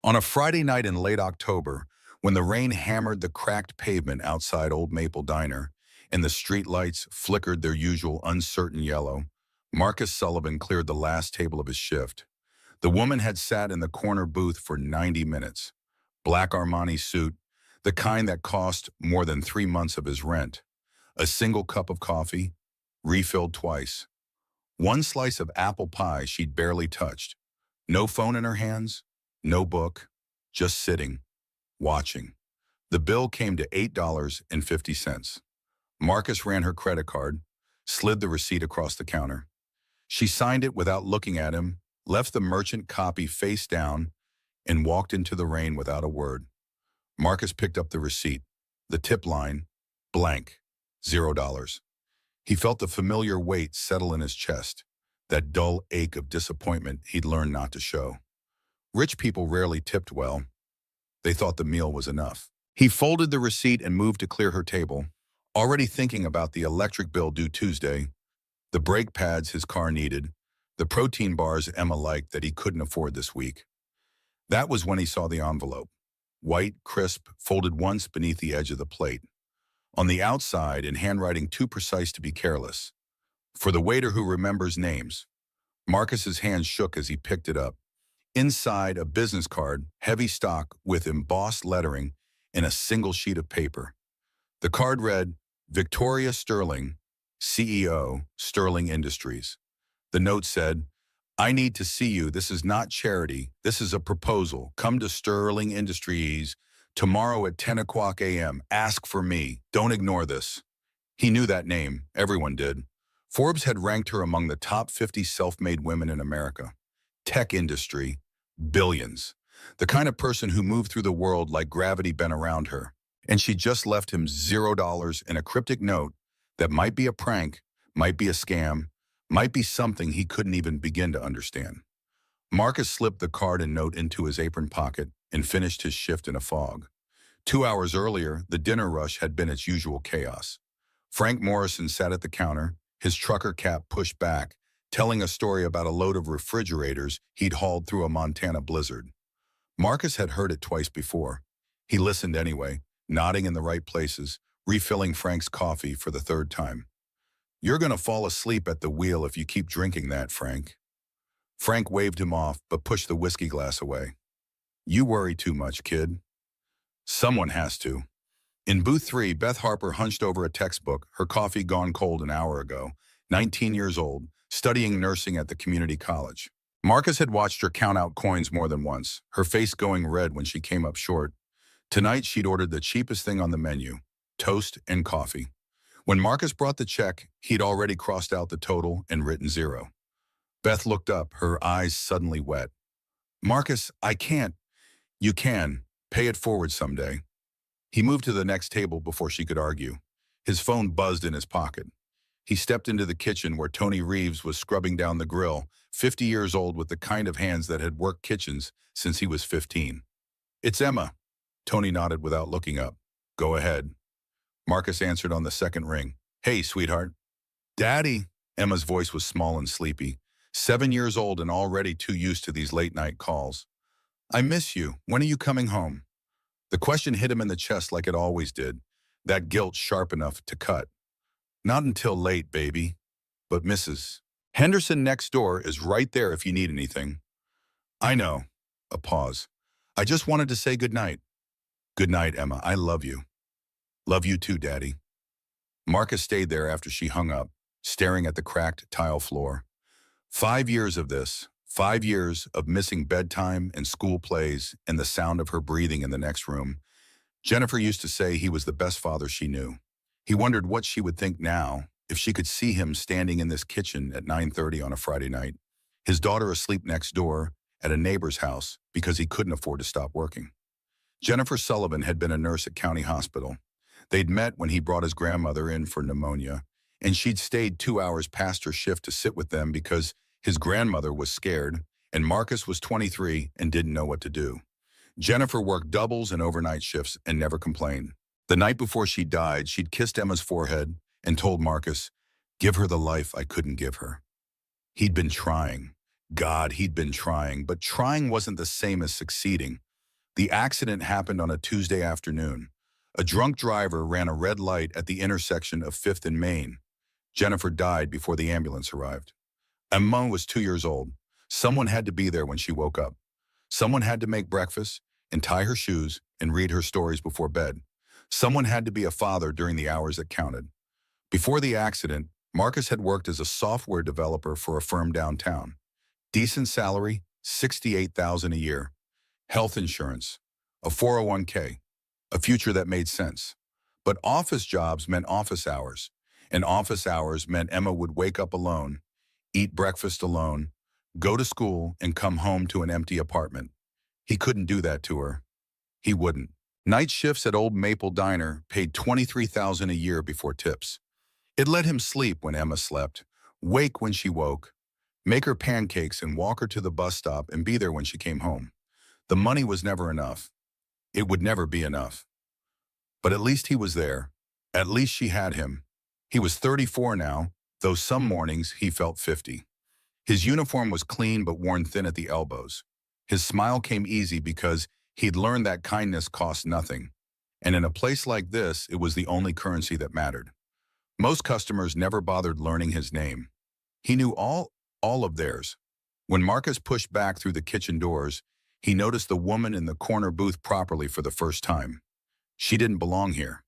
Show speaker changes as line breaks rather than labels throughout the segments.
On a Friday night in late October, when the rain hammered the cracked pavement outside Old Maple Diner and the streetlights flickered their usual uncertain yellow, Marcus Sullivan cleared the last table of his shift. The woman had sat in the corner booth for 90 minutes. Black Armani suit, the kind that cost more than 3 months of his rent. A single cup of coffee, refilled twice. One slice of apple pie she'd barely touched. No phone in her hands, no book, just sitting, watching. The bill came to $8.50. Marcus ran her credit card, slid the receipt across the counter. She signed it without looking at him, left the merchant copy face down, and walked into the rain without a word. Marcus picked up the receipt. The tip line, blank, $0. He felt the familiar weight settle in his chest, that dull ache of disappointment he'd learned not to show. Rich people rarely tipped well. They thought the meal was enough. He folded the receipt and moved to clear her table, already thinking about the electric bill due Tuesday, the brake pads his car needed, the protein bars Emma liked that he couldn't afford this week. That was when he saw the envelope. White, crisp, folded once beneath the edge of the plate. On the outside, in handwriting too precise to be careless. For the waiter who remembers names. Marcus's hand shook as he picked it up. Inside, a business card, heavy stock with embossed lettering in a single sheet of paper. The card read, Victoria Sterling, CEO, Sterling Industries. The note said, I need to see you. This is not charity. This is a proposal. Come to Sterling Industries tomorrow at 10 o'clock a.m. Ask for me. Don't ignore this. He knew that name. Everyone did. Forbes had ranked her among the top 50 self-made women in America. Tech industry, billions. The kind of person who moved through the world like gravity bent around her. And she just left him $0 in a cryptic note that might be a prank, might be a scam, might be something he couldn't even begin to understand. Marcus slipped the card and note into his apron pocket and finished his shift in a fog. 2 hours earlier, the dinner rush had been its usual chaos. Frank Morrison sat at the counter, his trucker cap pushed back, telling a story about a load of refrigerators he'd hauled through a Montana blizzard. Marcus had heard it twice before. He listened anyway, nodding in the right places, refilling Frank's coffee for the third time. You're gonna fall asleep at the wheel if you keep drinking that, Frank. Frank waved him off, but pushed the whiskey glass away. You worry too much, kid. Someone has to. In booth 3, Beth Harper hunched over a textbook, her coffee gone cold an hour ago, 19 years old, studying nursing at the community college. Marcus had watched her count out coins more than once, her face going red when she came up short. Tonight, she'd ordered the cheapest thing on the menu, toast and coffee. When Marcus brought the check, he'd already crossed out the total and written 0. Beth looked up, her eyes suddenly wet. Marcus, I can't. You can. Pay it forward someday. He moved to the next table before she could argue. His phone buzzed in his pocket. He stepped into the kitchen where Tony Reeves was scrubbing down the grill, 50 years old with the kind of hands that had worked kitchens since he was 15. It's Emma. Tony nodded without looking up. Go ahead. Marcus answered on the second ring. Hey, sweetheart. Daddy. Emma's voice was small and sleepy. 7 years old and already too used to these late-night calls. I miss you. When are you coming home? The question hit him in the chest like it always did, that guilt sharp enough to cut. Not until late, baby. But Mrs. Henderson next door is right there if you need anything. I know. A pause. I just wanted to say goodnight. Good night, Emma. I love you. Love you too, Daddy. Marcus stayed there after she hung up, staring at the cracked tile floor. 5 years of this. 5 years of missing bedtime and school plays and the sound of her breathing in the next room. Jennifer used to say he was the best father she knew. He wondered what she would think now if she could see him standing in this kitchen at 9:30 on a Friday night, his daughter asleep next door at a neighbor's house because he couldn't afford to stop working. Jennifer Sullivan had been a nurse at County Hospital. They'd met when he brought his grandmother in for pneumonia, and she'd stayed 2 hours past her shift to sit with them because his grandmother was scared, and Marcus was 23 and didn't know what to do. Jennifer worked doubles and overnight shifts and never complained. The night before she died, she'd kissed Emma's forehead and told Marcus, give her the life I couldn't give her. He'd been trying. God, he'd been trying, but trying wasn't the same as succeeding. The accident happened on a Tuesday afternoon. A drunk driver ran a red light at the intersection of 5th and Main. Jennifer died before the ambulance arrived. Emma was 2 years old. Someone had to be there when she woke up. Someone had to make breakfast and tie her shoes and read her stories before bed. Someone had to be a father during the hours that counted. Before the accident, Marcus had worked as a software developer for a firm downtown. Decent salary, $68,000 a year. Health insurance, a 401k, a future that made sense. But office jobs meant office hours, and office hours meant Emma would wake up alone, eat breakfast alone, go to school, and come home to an empty apartment. He couldn't do that to her. He wouldn't. Night shifts at Old Maple Diner paid $23,000 a year before tips. It let him sleep when Emma slept, wake when she woke, make her pancakes and walk her to the bus stop and be there when she came home. The money was never enough. It would never be enough. But at least he was there. At least she had him. He was 34 now, though some mornings he felt 50. His uniform was clean but worn thin at the elbows. His smile came easy because he'd learned that kindness cost nothing. And in a place like this, it was the only currency that mattered. Most customers never bothered learning his name. He knew all of theirs. When Marcus pushed back through the kitchen doors, he noticed the woman in the corner booth properly for the first time. She didn't belong here.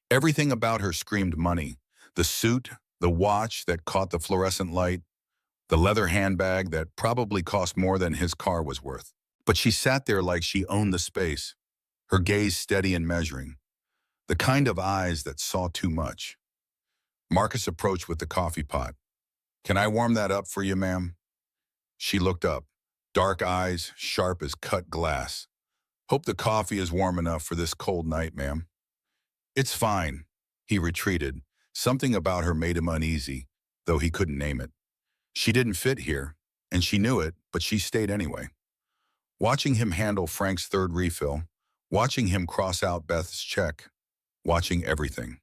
Everything about her screamed money. The suit, the watch that caught the fluorescent light, the leather handbag that probably cost more than his car was worth. But she sat there like she owned the space, her gaze steady and measuring, the kind of eyes that saw too much. Marcus approached with the coffee pot. "Can I warm that up for you, ma'am?" She looked up, dark eyes, sharp as cut glass. "Hope the coffee is warm enough for this cold night, ma'am." "It's fine." He retreated. Something about her made him uneasy, though he couldn't name it. She didn't fit here, and she knew it, but she stayed anyway. Watching him handle Frank's third refill, watching him cross out Beth's check, watching everything.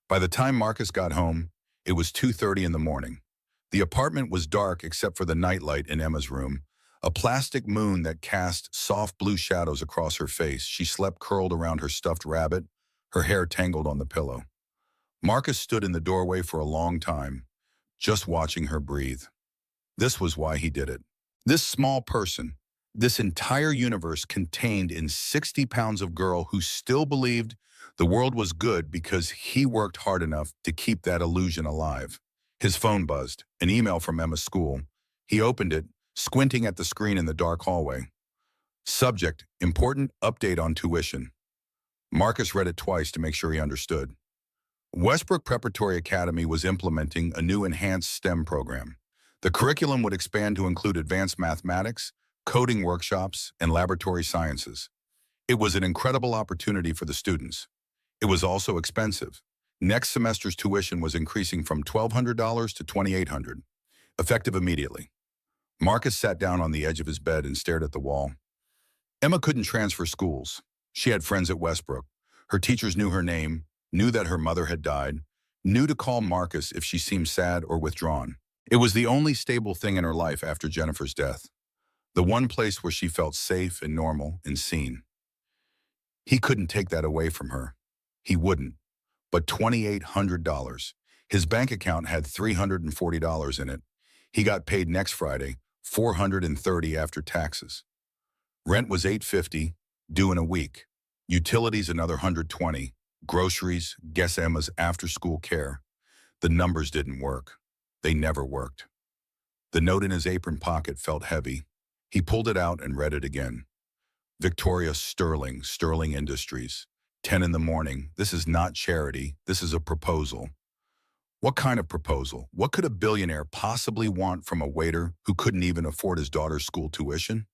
By the time Marcus got home, it was 2:30 in the morning. The apartment was dark except for the nightlight in Emma's room, a plastic moon that cast soft blue shadows across her face. She slept curled around her stuffed rabbit, her hair tangled on the pillow. Marcus stood in the doorway for a long time, just watching her breathe. This was why he did it. This small person, this entire universe contained in 60 pounds of girl who still believed the world was good because he worked hard enough to keep that illusion alive. His phone buzzed, an email from Emma's school. He opened it, squinting at the screen in the dark hallway. Subject, important update on tuition. Marcus read it twice to make sure he understood. Westbrook Preparatory Academy was implementing a new enhanced STEM program. The curriculum would expand to include advanced mathematics, coding workshops, and laboratory sciences. It was an incredible opportunity for the students. It was also expensive. Next semester's tuition was increasing from $1,200 to $2,800, effective immediately. Marcus sat down on the edge of his bed and stared at the wall. Emma couldn't transfer schools. She had friends at Westbrook. Her teachers knew her name, knew that her mother had died, knew to call Marcus if she seemed sad or withdrawn. It was the only stable thing in her life after Jennifer's death. The one place where she felt safe and normal and seen. He couldn't take that away from her. He wouldn't. But $2,800. His bank account had $340 in it. He got paid next Friday, $430 after taxes. Rent was $850, due in a week. Utilities another $120. Groceries, guess Emma's after-school care. The numbers didn't work. They never worked. The note in his apron pocket felt heavy. He pulled it out and read it again. Victoria Sterling, Sterling Industries. 10 in the morning. This is not charity. This is a proposal. What kind of proposal? What could a billionaire possibly want from a waiter who couldn't even afford his daughter's school tuition?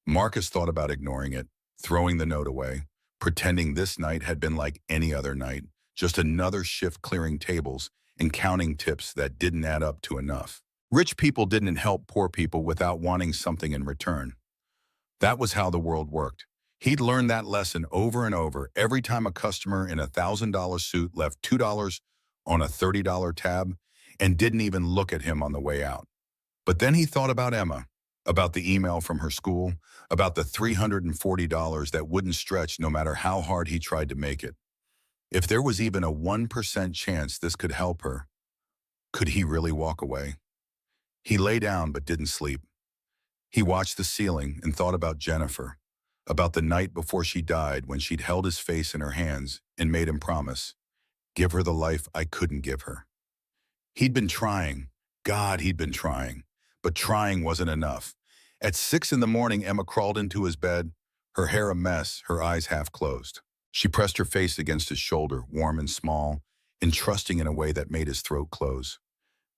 Marcus thought about ignoring it, throwing the note away, pretending this night had been like any other night, just another shift clearing tables and counting tips that didn't add up to enough. Rich people didn't help poor people without wanting something in return. That was how the world worked. He'd learned that lesson over and over every time a customer in a $1,000 suit left $2 on a $30 tab and didn't even look at him on the way out. But then he thought about Emma. about the email from her school, about the $340 that wouldn't stretch no matter how hard he tried to make it. If there was even a 1% chance this could help her, could he really walk away? He lay down but didn't sleep. He watched the ceiling and thought about Jennifer, about the night before she died when she'd held his face in her hands and made him promise, give her the life I couldn't give her. He'd been trying. God, he'd been trying. But trying wasn't enough. At 6 in the morning, Emma crawled into his bed, her hair a mess, her eyes half closed. She pressed her face against his shoulder, warm and small, and trusting in a way that made his throat close.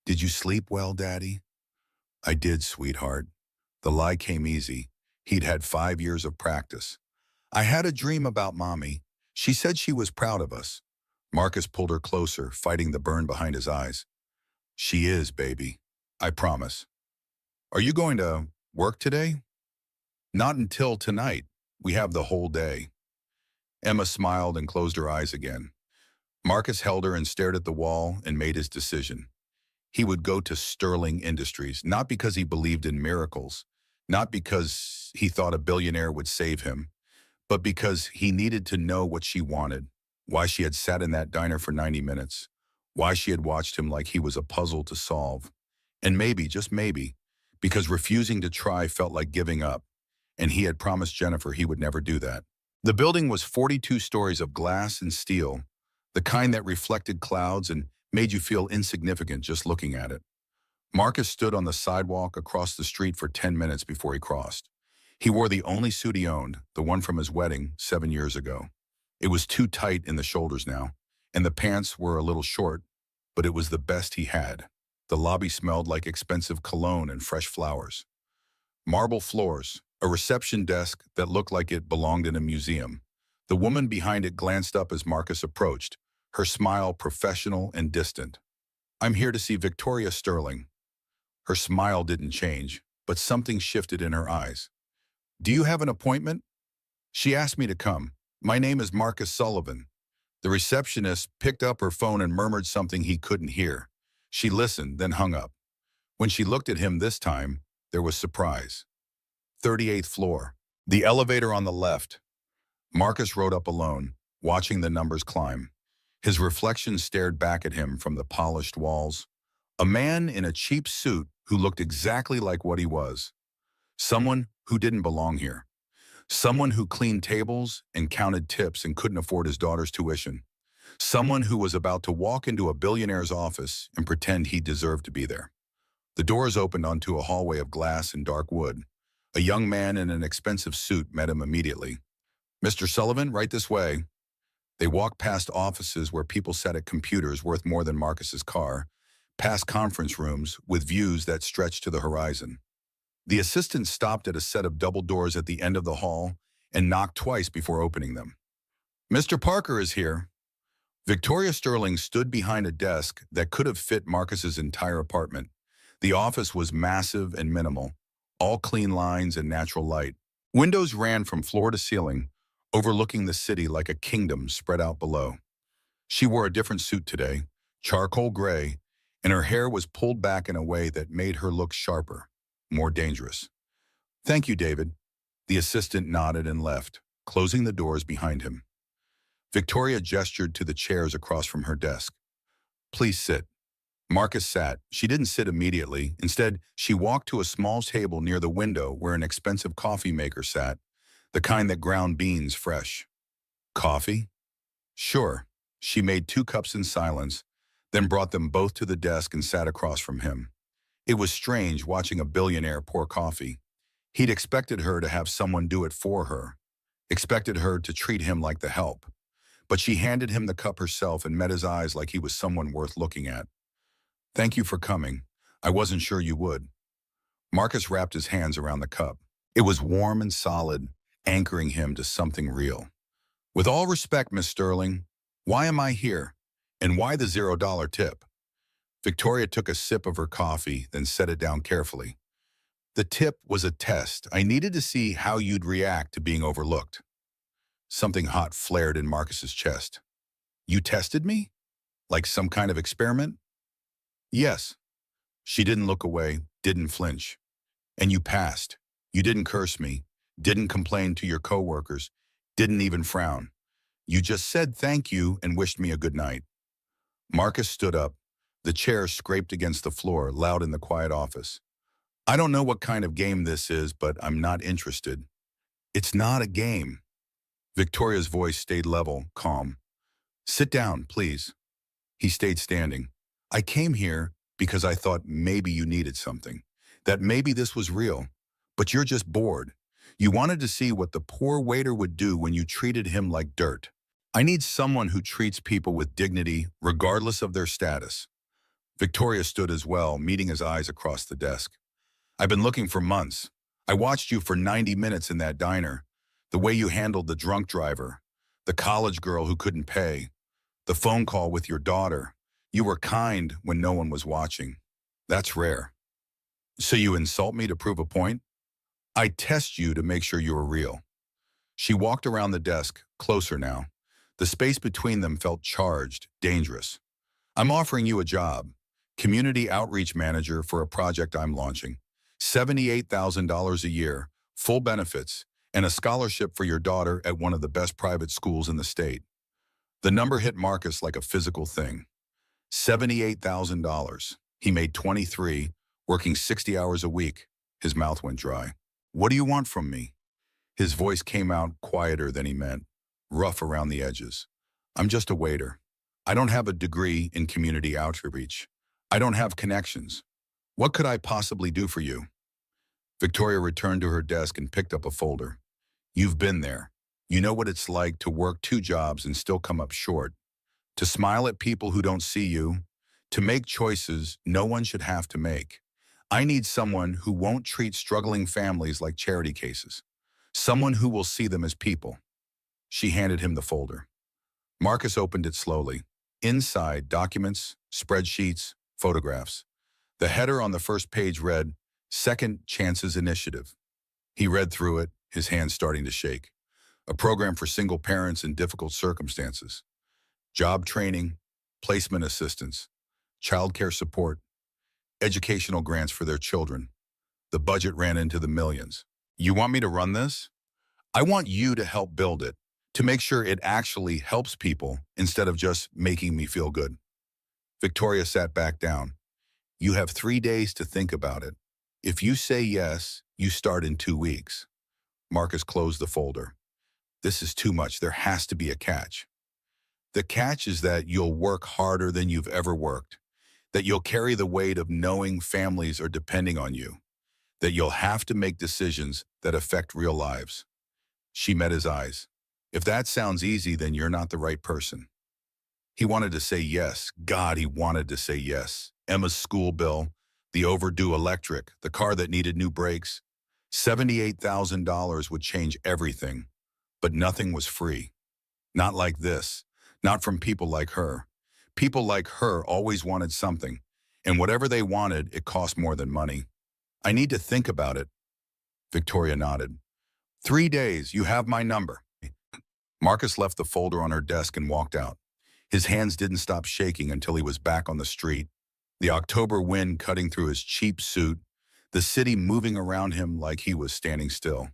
Did you sleep well, Daddy? I did, sweetheart. The lie came easy. He'd had 5 years of practice. I had a dream about Mommy. She said she was proud of us. Marcus pulled her closer, fighting the burn behind his eyes. She is, baby. I promise. Are you going to work today? Not until tonight. We have the whole day. Emma smiled and closed her eyes again. Marcus held her and stared at the wall and made his decision. He would go to Sterling Industries, not because he believed in miracles, not because he thought a billionaire would save him, but because he needed to know what she wanted, why she had sat in that diner for 90 minutes, why she had watched him like he was a puzzle to solve. And maybe, just maybe, because refusing to try felt like giving up, and he had promised Jennifer he would never do that. The building was 42 stories of glass and steel, the kind that reflected clouds and made you feel insignificant just looking at it. Marcus stood on the sidewalk across the street for 10 minutes before he crossed. He wore the only suit he owned, the one from his wedding 7 years ago. It was too tight in the shoulders now, and the pants were a little short, but it was the best he had. The lobby smelled like expensive cologne and fresh flowers. Marble floors, a reception desk that looked like it belonged in a museum. The woman behind it glanced up as Marcus approached, her smile professional and distant. I'm here to see Victoria Sterling. Her smile didn't change, but something shifted in her eyes. Do you have an appointment? She asked me to come. My name is Marcus Sullivan. The receptionist picked up her phone and murmured something he couldn't hear. She listened, then hung up. When she looked at him this time, there was surprise. 38th floor. The elevator on the left. Marcus rode up alone, watching the numbers climb. His reflection stared back at him from the polished walls. A man in a cheap suit who looked exactly like what he was. Someone who didn't belong here. Someone who cleaned tables and counted tips and couldn't afford his daughter's tuition. Someone who was about to walk into a billionaire's office and pretend he deserved to be there. The doors opened onto a hallway of glass and dark wood. A young man in an expensive suit met him immediately. Mr. Sullivan, right this way. They walked past offices where people sat at computers worth more than Marcus's car, past conference rooms with views that stretched to the horizon. The assistant stopped at a set of double doors at the end of the hall and knocked twice before opening them. Mr. Parker is here. Victoria Sterling stood behind a desk that could have fit Marcus's entire apartment. The office was massive and minimal, all clean lines and natural light. Windows ran from floor to ceiling, overlooking the city like a kingdom spread out below. She wore a different suit today, charcoal gray, and her hair was pulled back in a way that made her look sharper, more dangerous. Thank you, David. The assistant nodded and left, closing the doors behind him. Victoria gestured to the chairs across from her desk. Please sit. Marcus sat. She didn't sit immediately. Instead, she walked to a small table near the window where an expensive coffee maker sat, the kind that ground beans fresh. Coffee? Sure. She made 2 cups in silence, then brought them both to the desk and sat across from him. It was strange watching a billionaire pour coffee. He'd expected her to have someone do it for her, expected her to treat him like the help. But she handed him the cup herself and met his eyes like he was someone worth looking at. Thank you for coming. I wasn't sure you would. Marcus wrapped his hands around the cup. It was warm and solid, anchoring him to something real. With all respect, Miss Sterling, why am I here? And why the $0 tip? Victoria took a sip of her coffee, then set it down carefully. The tip was a test. I needed to see how you'd react to being overlooked. Something hot flared in Marcus's chest. You tested me? Like some kind of experiment? Yes. She didn't look away, didn't flinch. And you passed. You didn't curse me, didn't complain to your coworkers, didn't even frown. You just said thank you and wished me a good night. Marcus stood up. The chair scraped against the floor, loud in the quiet office. I don't know what kind of game this is, but I'm not interested. It's not a game. Victoria's voice stayed level, calm. Sit down, please. He stayed standing. I came here because I thought maybe you needed something, that maybe this was real, but you're just bored. You wanted to see what the poor waiter would do when you treated him like dirt. I need someone who treats people with dignity, regardless of their status. Victoria stood as well, meeting his eyes across the desk. I've been looking for months. I watched you for 90 minutes in that diner. The way you handled the drunk driver, the college girl who couldn't pay, the phone call with your daughter. You were kind when no one was watching. That's rare. So you insult me to prove a point? I test you to make sure you are real. She walked around the desk, closer now. The space between them felt charged, dangerous. I'm offering you a job, community outreach manager for a project I'm launching. $78,000 a year, full benefits, and a scholarship for your daughter at one of the best private schools in the state. The number hit Marcus like a physical thing. $78,000. He made 23, working 60 hours a week. His mouth went dry. What do you want from me? His voice came out quieter than he meant, rough around the edges. I'm just a waiter. I don't have a degree in community outreach. I don't have connections. What could I possibly do for you? Victoria returned to her desk and picked up a folder. You've been there. You know what it's like to work 2 jobs and still come up short, to smile at people who don't see you, to make choices no one should have to make. I need someone who won't treat struggling families like charity cases, someone who will see them as people. She handed him the folder. Marcus opened it slowly. Inside, documents, spreadsheets, photographs. The header on the first page read, Second Chances Initiative. He read through it, his hands starting to shake. A program for single parents in difficult circumstances. Job training, placement assistance, childcare support, educational grants for their children. The budget ran into the millions. You want me to run this? I want you to help build it, to make sure it actually helps people instead of just making me feel good. Victoria sat back down. You have 3 days to think about it. If you say yes, you start in 2 weeks. Marcus closed the folder. This is too much. There has to be a catch. The catch is that you'll work harder than you've ever worked, that you'll carry the weight of knowing families are depending on you, that you'll have to make decisions that affect real lives. She met his eyes. If that sounds easy, then you're not the right person. He wanted to say yes. God, he wanted to say yes. Emma's school bill, the overdue electric, the car that needed new brakes. $78,000 would change everything, but nothing was free. Not like this. Not from people like her. People like her always wanted something, and whatever they wanted, it cost more than money. I need to think about it. Victoria nodded. 3 days, you have my number. Marcus left the folder on her desk and walked out. His hands didn't stop shaking until he was back on the street. The October wind cutting through his cheap suit, the city moving around him like he was standing still.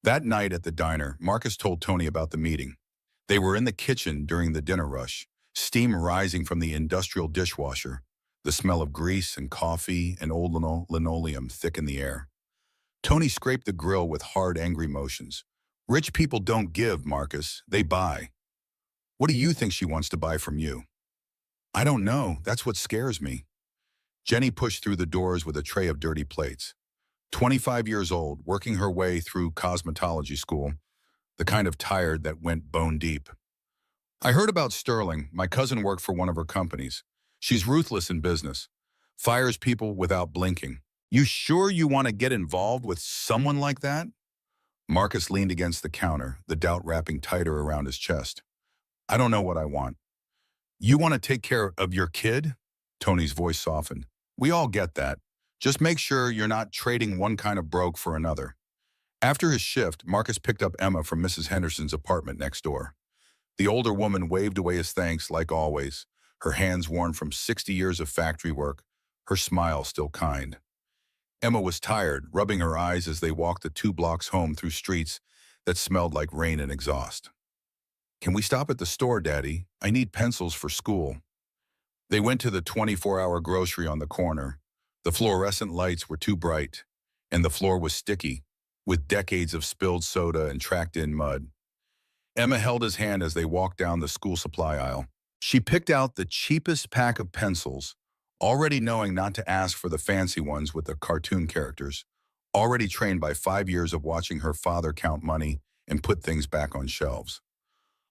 That night at the diner, Marcus told Tony about the meeting. They were in the kitchen during the dinner rush, steam rising from the industrial dishwasher, the smell of grease and coffee and old linoleum thick in the air. Tony scraped the grill with hard, angry motions. Rich people don't give, Marcus. They buy. What do you think she wants to buy from you? I don't know. That's what scares me. Jenny pushed through the doors with a tray of dirty plates. 25 years old, working her way through cosmetology school, the kind of tired that went bone deep. I heard about Sterling. My cousin worked for one of her companies. She's ruthless in business. Fires people without blinking. You sure you want to get involved with someone like that? Marcus leaned against the counter, the doubt wrapping tighter around his chest. I don't know what I want. You want to take care of your kid? Tony's voice softened. We all get that. Just make sure you're not trading one kind of broke for another. After his shift, Marcus picked up Emma from Mrs. Henderson's apartment next door. The older woman waved away his thanks like always, her hands worn from 60 years of factory work, her smile still kind. Emma was tired, rubbing her eyes as they walked the 2 blocks home through streets that smelled like rain and exhaust. Can we stop at the store, Daddy? I need pencils for school. They went to the 24-hour grocery on the corner. The fluorescent lights were too bright, and the floor was sticky, with decades of spilled soda and tracked-in mud. Emma held his hand as they walked down the school supply aisle. She picked out the cheapest pack of pencils, already knowing not to ask for the fancy ones with the cartoon characters, already trained by 5 years of watching her father count money and put things back on shelves.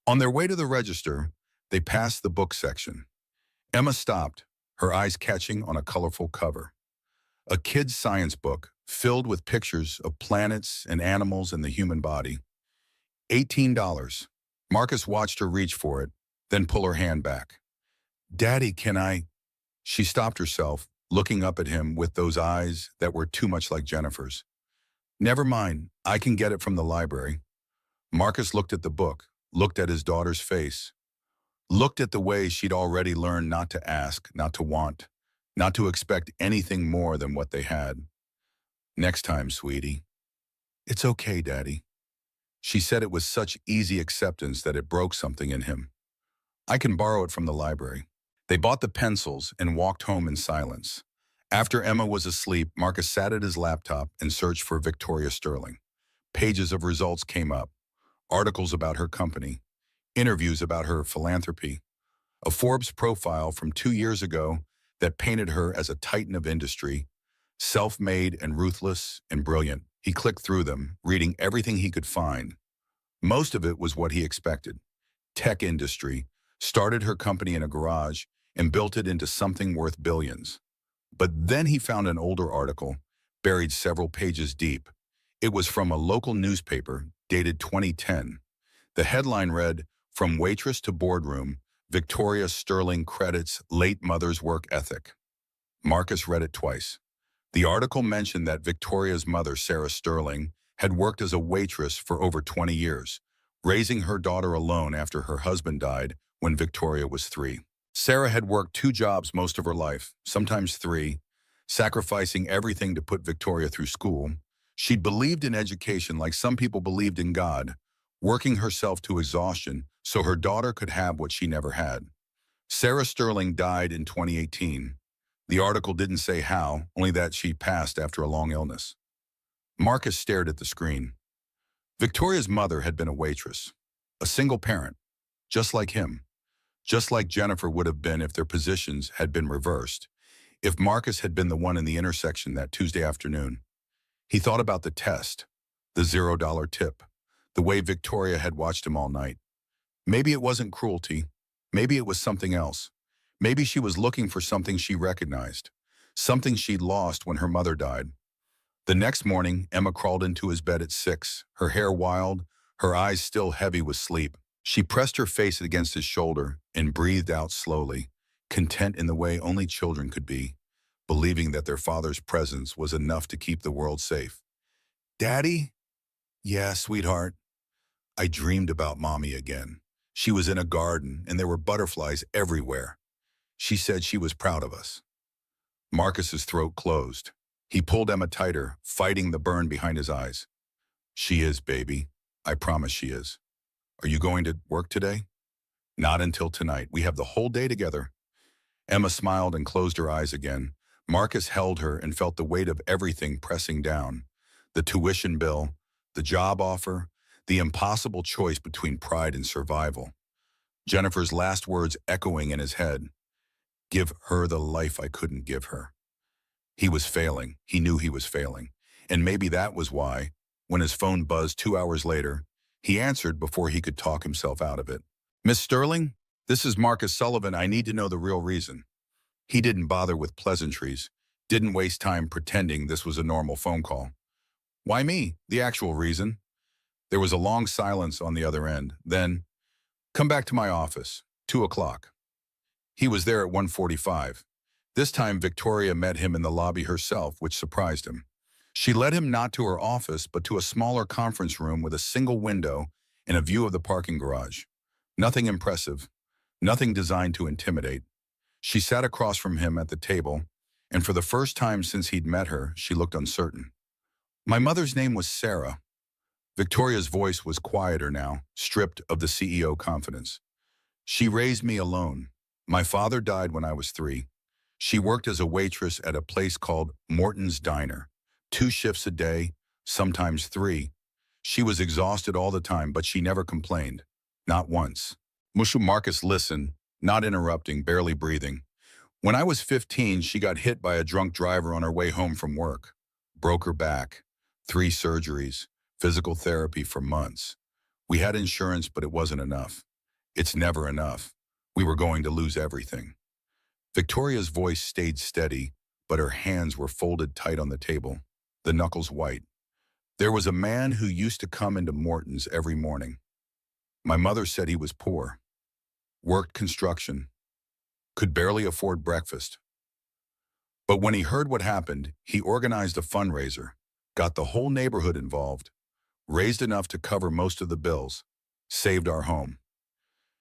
On their way to the register, they passed the book section. Emma stopped, her eyes catching on a colorful cover. A kid's science book filled with pictures of planets and animals and the human body. $18. Marcus watched her reach for it, then pull her hand back. Daddy, can I? She stopped herself, looking up at him with those eyes that were too much like Jennifer's. Never mind, I can get it from the library. Marcus looked at the book, looked at his daughter's face, looked at the way she'd already learned not to ask, not to want, not to expect anything more than what they had. Next time, sweetie. It's okay, Daddy. She said it with such easy acceptance that it broke something in him. I can borrow it from the library. They bought the pencils and walked home in silence. After Emma was asleep, Marcus sat at his laptop and searched for Victoria Sterling. Pages of results came up, articles about her company, interviews about her philanthropy, a Forbes profile from 2 years ago that painted her as a titan of industry, self-made and ruthless and brilliant. He clicked through them, reading everything he could find. Most of it was what he expected. Tech industry, started her company in a garage and built it into something worth billions. But then he found an older article, buried several pages deep. It was from a local newspaper, dated 2010. The headline read, "From Waitress to Boardroom, Victoria Sterling Credits Late Mother's Work Ethic." Marcus read it twice. The article mentioned that Victoria's mother, Sarah Sterling, had worked as a waitress for over 20 years, raising her daughter alone after her husband died when Victoria was 3. Sarah had worked 2 jobs most of her life, sometimes 3, sacrificing everything to put Victoria through school. She'd believed in education like some people believed in God, working herself to exhaustion so her daughter could have what she never had. Sarah Sterling died in 2018. The article didn't say how, only that she passed after a long illness. Marcus stared at the screen. Victoria's mother had been a waitress, a single parent, just like him, just like Jennifer would have been if their positions had been reversed, if Marcus had been the one in the intersection that Tuesday afternoon. He thought about the test, the $0 tip, the way Victoria had watched him all night. Maybe it wasn't cruelty. Maybe it was something else. Maybe she was looking for something she recognized, something she'd lost when her mother died. The next morning, Emma crawled into his bed at 6, her hair wild, her eyes still heavy with sleep. She pressed her face against his shoulder and breathed out slowly, content in the way only children could be, believing that their father's presence was enough to keep the world safe. Daddy? Yeah, sweetheart. I dreamed about Mommy again. She was in a garden and there were butterflies everywhere. She said she was proud of us. Marcus's throat closed. He pulled Emma tighter, fighting the burn behind his eyes. She is, baby. I promise she is. Are you going to work today? Not until tonight. We have the whole day together. Emma smiled and closed her eyes again. Marcus held her and felt the weight of everything pressing down. The tuition bill, the job offer, the impossible choice between pride and survival. Jennifer's last words echoing in his head. Give her the life I couldn't give her. He was failing. He knew he was failing. And maybe that was why, when his phone buzzed 2 hours later, he answered before he could talk himself out of it. Miss Sterling, this is Marcus Sullivan. I need to know the real reason. He didn't bother with pleasantries, didn't waste time pretending this was a normal phone call. Why me? The actual reason. There was a long silence on the other end. Then, come back to my office, 2 o'clock. He was there at 1:45. This time, Victoria met him in the lobby herself, which surprised him. She led him not to her office, but to a smaller conference room with a single window and a view of the parking garage. Nothing impressive, nothing designed to intimidate. She sat across from him at the table, and for the first time since he'd met her, she looked uncertain. My mother's name was Sarah. Victoria's voice was quieter now, stripped of the CEO confidence. She raised me alone. My father died when I was 3. She worked as a waitress at a place called Morton's Diner. 2 shifts a day, sometimes 3. She was exhausted all the time, but she never complained. Not once. Mushu Marcus listened, not interrupting, barely breathing. When I was 15, she got hit by a drunk driver on her way home from work. Broke her back. 3 surgeries. Physical therapy for months. We had insurance, but it wasn't enough. It's never enough. We were going to lose everything. Victoria's voice stayed steady, but her hands were folded tight on the table, the knuckles white. There was a man who used to come into Morton's every morning. My mother said he was poor, worked construction, could barely afford breakfast. But when he heard what happened, he organized a fundraiser, got the whole neighborhood involved, raised enough to cover most of the bills, saved our home.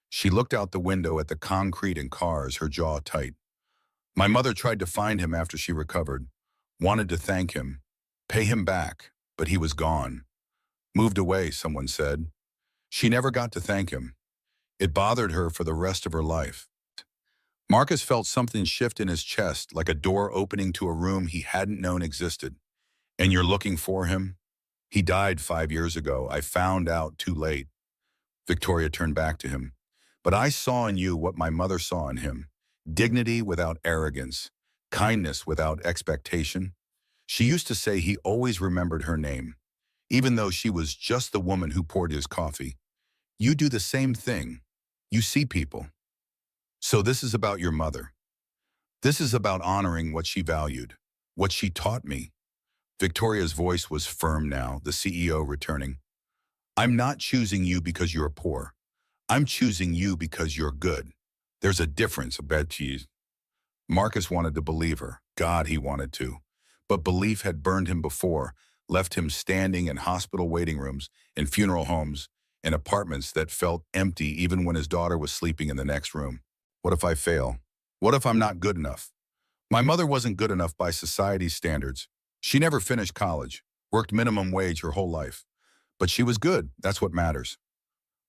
She looked out the window at the concrete and cars, her jaw tight. My mother tried to find him after she recovered, wanted to thank him, pay him back, but he was gone. Moved away, someone said. She never got to thank him. It bothered her for the rest of her life. Marcus felt something shift in his chest, like a door opening to a room he hadn't known existed. And you're looking for him? He died 5 years ago. I found out too late. Victoria turned back to him. But I saw in you what my mother saw in him. Dignity without arrogance. Kindness without expectation. She used to say he always remembered her name, even though she was just the woman who poured his coffee. You do the same thing. You see people. So this is about your mother. This is about honoring what she valued, what she taught me. Victoria's voice was firm now, the CEO returning. I'm not choosing you because you're poor. I'm choosing you because you're good. There's a difference, I bet you. Marcus wanted to believe her. God, he wanted to. But belief had burned him before, left him standing in hospital waiting rooms, in funeral homes, in apartments that felt empty even when his daughter was sleeping in the next room. What if I fail? What if I'm not good enough? My mother wasn't good enough by society's standards. She never finished college, worked minimum wage her whole life. But she was good. That's what matters.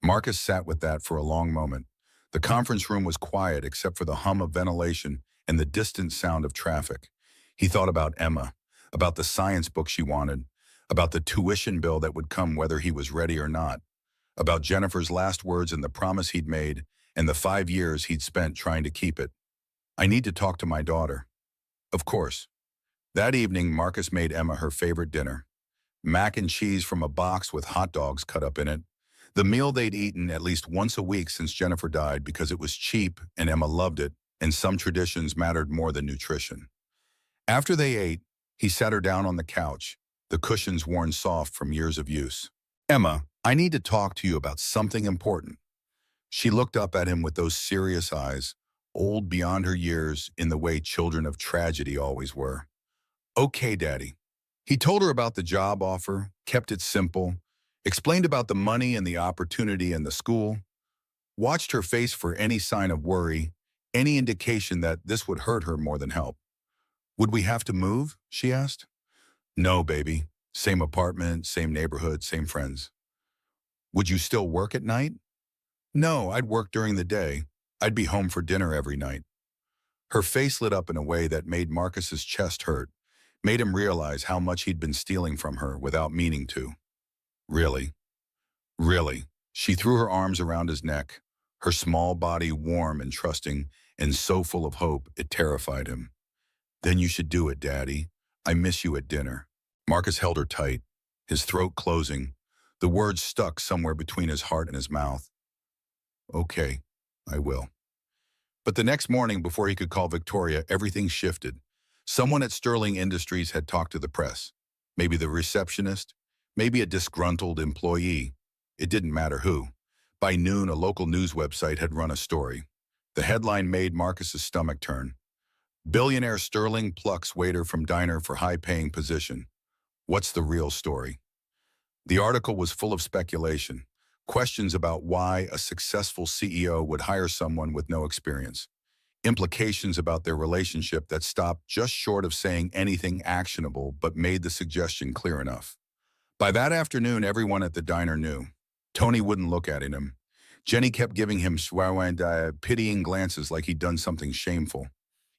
Marcus sat with that for a long moment. The conference room was quiet except for the hum of ventilation and the distant sound of traffic. He thought about Emma, about the science book she wanted, about the tuition bill that would come whether he was ready or not, about Jennifer's last words and the promise he'd made and the 5 years he'd spent trying to keep it. I need to talk to my daughter. Of course. That evening, Marcus made Emma her favorite dinner. Mac and cheese from a box with hot dogs cut up in it. The meal they'd eaten at least once a week since Jennifer died because it was cheap and Emma loved it, and some traditions mattered more than nutrition. After they ate, he sat her down on the couch, the cushions worn soft from years of use. Emma, I need to talk to you about something important. She looked up at him with those serious eyes, old beyond her years in the way children of tragedy always were. Okay, Daddy. He told her about the job offer, kept it simple, explained about the money and the opportunity and the school, watched her face for any sign of worry, any indication that this would hurt her more than help. Would we have to move? She asked. No, baby. Same apartment, same neighborhood, same friends. Would you still work at night? No, I'd work during the day. I'd be home for dinner every night. Her face lit up in a way that made Marcus's chest hurt, made him realize how much he'd been stealing from her without meaning to. Really? Really? She threw her arms around his neck, her small body warm and trusting and so full of hope it terrified him. Then you should do it, Daddy. I miss you at dinner. Marcus held her tight, his throat closing, the words stuck somewhere between his heart and his mouth. Okay, I will. But the next morning, before he could call Victoria, everything shifted. Someone at Sterling Industries had talked to the press. Maybe the receptionist, maybe a disgruntled employee. It didn't matter who. By noon, a local news website had run a story. The headline made Marcus's stomach turn. Billionaire Sterling plucks waiter from diner for high-paying position. What's the real story? The article was full of speculation, questions about why a successful CEO would hire someone with no experience. implications about their relationship that stopped just short of saying anything actionable but made the suggestion clear enough. By that afternoon, everyone at the diner knew. Tony wouldn't look at him. Jenny kept giving him pitying glances like he'd done something shameful.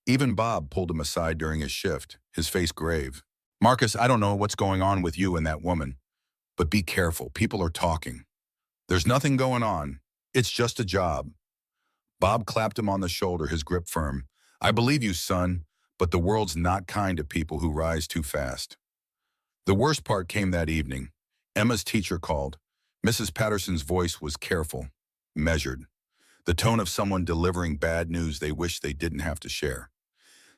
Even Bob pulled him aside during his shift, his face grave. "Marcus, I don't know what's going on with you and that woman, but be careful. People are talking. There's nothing going on. It's just a job." Bob clapped him on the shoulder, his grip firm. "I believe you, son, but the world's not kind to people who rise too fast." The worst part came that evening. Emma's teacher called. Mrs. Patterson's voice was careful, measured, the tone of someone delivering bad news they wish they didn't have to share.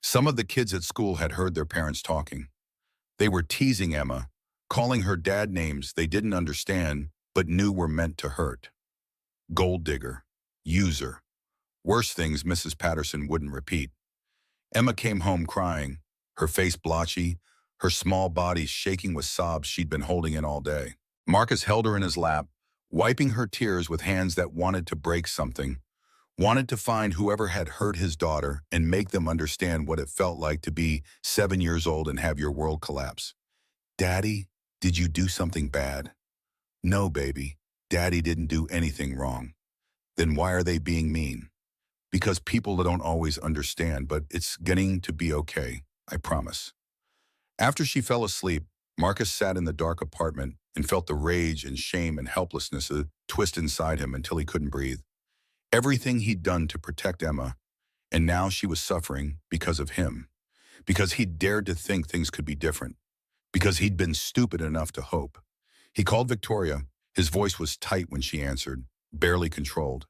Some of the kids at school had heard their parents talking. They were teasing Emma, calling her dad names they didn't understand but knew were meant to hurt. Gold digger, user, worse things Mrs. Patterson wouldn't repeat. Emma came home crying, her face blotchy, her small body shaking with sobs she'd been holding in all day. Marcus held her in his lap, wiping her tears with hands that wanted to break something, wanted to find whoever had hurt his daughter and make them understand what it felt like to be 7 years old and have your world collapse. "Daddy, did you do something bad?" "No, baby. Daddy didn't do anything wrong." "Then why are they being mean?" "Because people don't always understand, but it's getting to be okay, I promise." After she fell asleep, Marcus sat in the dark apartment and felt the rage and shame and helplessness twist inside him until he couldn't breathe. Everything he'd done to protect Emma, and now she was suffering because of him, because he'd dared to think things could be different, because he'd been stupid enough to hope. He called Victoria. His voice was tight when she answered, barely controlled.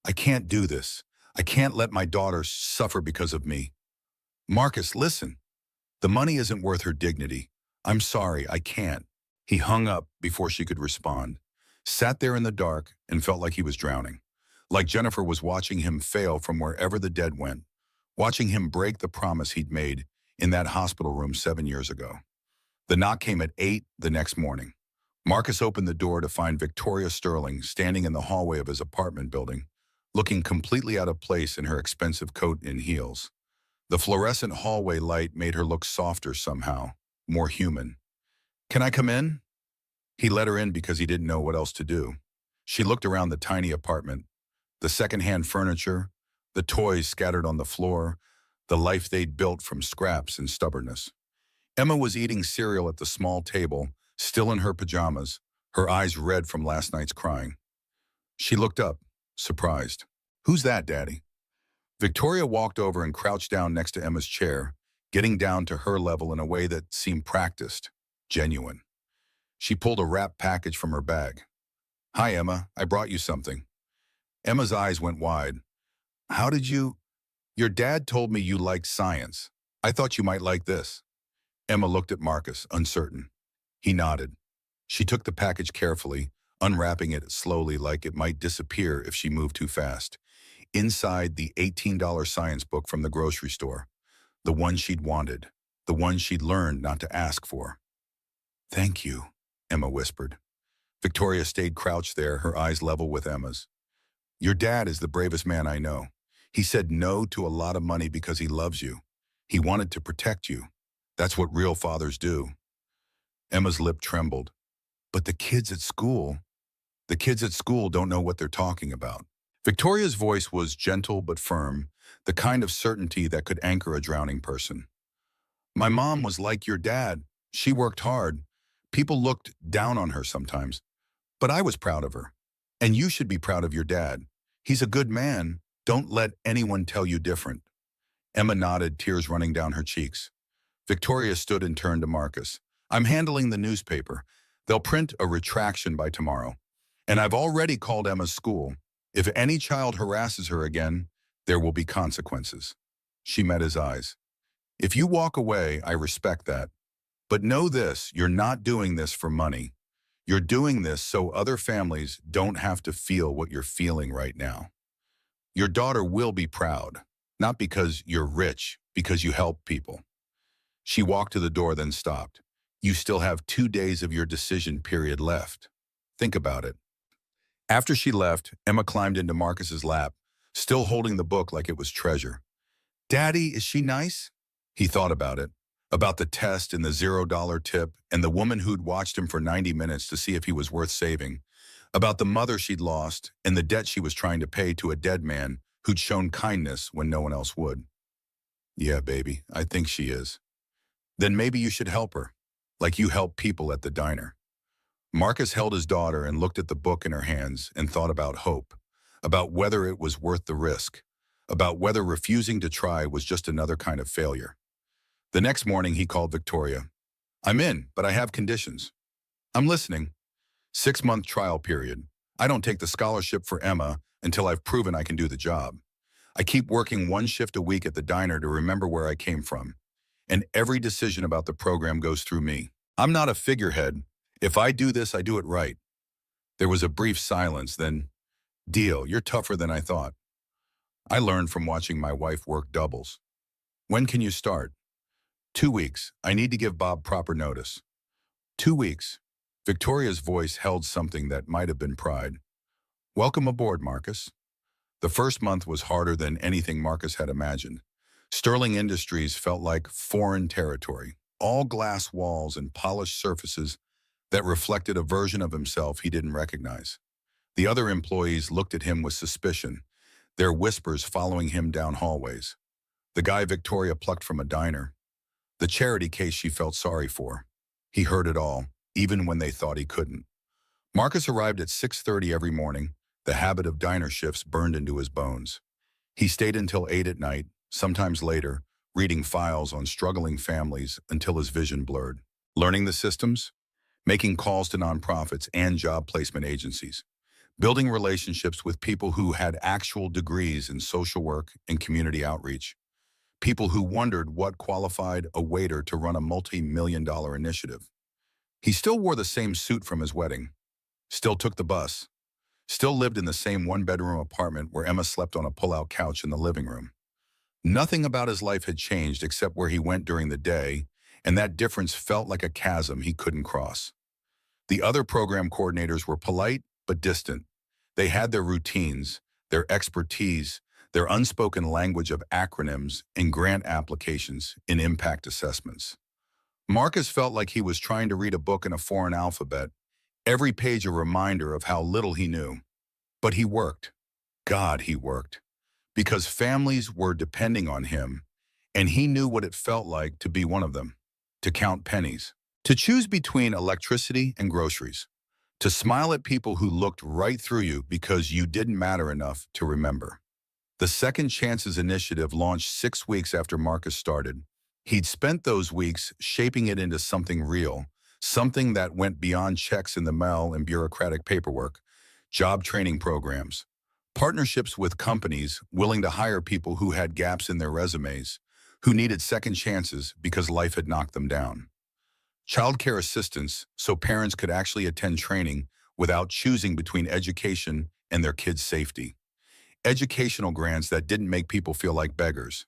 "I can't do this. I can't let my daughter suffer because of me." "Marcus, listen. The money isn't worth her dignity. I'm sorry, I can't." He hung up before she could respond, sat there in the dark and felt like he was drowning, like Jennifer was watching him fail from wherever the dead went, watching him break the promise he'd made in that hospital room 7 years ago. The knock came at 8 the next morning. Marcus opened the door to find Victoria Sterling standing in the hallway of his apartment building, looking completely out of place in her expensive coat and heels. The fluorescent hallway light made her look softer somehow, more human. "Can I come in?" He let her in because he didn't know what else to do. She looked around the tiny apartment, the secondhand furniture, the toys scattered on the floor, the life they'd built from scraps and stubbornness. Emma was eating cereal at the small table, still in her pajamas, her eyes red from last night's crying. She looked up, surprised. "Who's that, Daddy?" Victoria walked over and crouched down next to Emma's chair, getting down to her level in a way that seemed practiced, genuine. She pulled a wrapped package from her bag. "Hi, Emma. I brought you something." Emma's eyes went wide. "How did you—" "Your dad told me you liked science. I thought you might like this." Emma looked at Marcus, uncertain. He nodded. She took the package carefully, unwrapping it slowly like it might disappear if she moved too fast. Inside, the $18 science book from the grocery store. The one she'd wanted. The one she'd learned not to ask for. "Thank you," Emma whispered. Victoria stayed crouched there, her eyes level with Emma's. "Your dad is the bravest man I know. He said no to a lot of money because he loves you. He wanted to protect you. That's what real fathers do." Emma's lip trembled. "But the kids at school don't know what they're talking about." Victoria's voice was gentle but firm, the kind of certainty that could anchor a drowning person. "My mom was like your dad. She worked hard. People looked down on her sometimes. But I was proud of her. And you should be proud of your dad. He's a good man. Don't let anyone tell you different." Emma nodded, tears running down her cheeks. Victoria stood and turned to Marcus. "I'm handling the newspaper. They'll print a retraction by tomorrow. And I've already called Emma's school. If any child harasses her again, there will be consequences." She met his eyes. "If you walk away, I respect that. But know this, you're not doing this for money. You're doing this so other families don't have to feel what you're feeling right now. Your daughter will be proud, not because you're rich, because you help people." She walked to the door, then stopped. "You still have 2 days of your decision period left. Think about it." After she left, Emma climbed into Marcus's lap, still holding the book like it was treasure. Daddy, is she nice? He thought about the test and the $0 tip and the woman who'd watched him for 90 minutes to see if he was worth saving, about the mother she'd lost and the debt she was trying to pay to a dead man who'd shown kindness when no one else would. Yeah, baby, I think she is. Then maybe you should help her, like you help people at the diner. Marcus held his daughter and looked at the book in her hands and thought about hope, about whether it was worth the risk, about whether refusing to try was just another kind of failure. The next morning, he called Victoria. I'm in, but I have conditions. I'm listening. 6-month trial period. I don't take the scholarship for Emma until I've proven I can do the job. I keep working 1 shift a week at the diner to remember where I came from. And every decision about the program goes through me. I'm not a figurehead. If I do this, I do it right. There was a brief silence, then, deal, you're tougher than I thought. I learned from watching my wife work doubles. When can you start? 2 weeks. I need to give Bob proper notice. 2 weeks. Victoria's voice held something that might have been pride. Welcome aboard, Marcus. The first month was harder than anything Marcus had imagined. Sterling Industries felt like foreign territory, all glass walls and polished surfaces that reflected a version of himself he didn't recognize. The other employees looked at him with suspicion, their whispers following him down hallways. The guy Victoria plucked from a diner, the charity case she felt sorry for. He heard it all, even when they thought he couldn't. Marcus arrived at 6:30 every morning. The habit of diner shifts burned into his bones. He stayed until 8 at night, sometimes later, reading files on struggling families until his vision blurred. Learning the systems, making calls to nonprofits and job placement agencies, building relationships with people who had actual degrees in social work and community outreach, people who wondered what qualified a waiter to run a multi-million-dollar initiative. He still wore the same suit from his wedding, still took the bus, still lived in the same 1-bedroom apartment where Emma slept on a pull-out couch in the living room. Nothing about his life had changed except where he went during the day, and that difference felt like a chasm he couldn't cross. The other program coordinators were polite but distant. They had their routines, their expertise, their unspoken language of acronyms and grant applications in impact assessments. Marcus felt like he was trying to read a book in a foreign alphabet, every page a reminder of how little he knew. But he worked. God, he worked. Because families were depending on him, and he knew what it felt like to be one of them, to count pennies, to choose between electricity and groceries, to smile at people who looked right through you because you didn't matter enough to remember. The Second Chances Initiative launched 6 weeks after Marcus started. He'd spent those weeks shaping it into something real, something that went beyond checks in the mail and bureaucratic paperwork, job training programs, partnerships with companies willing to hire people who had gaps in their resumes, who needed second chances because life had knocked them down. Childcare assistance so parents could actually attend training without choosing between education and their kids' safety. Educational grants that didn't make people feel like beggars.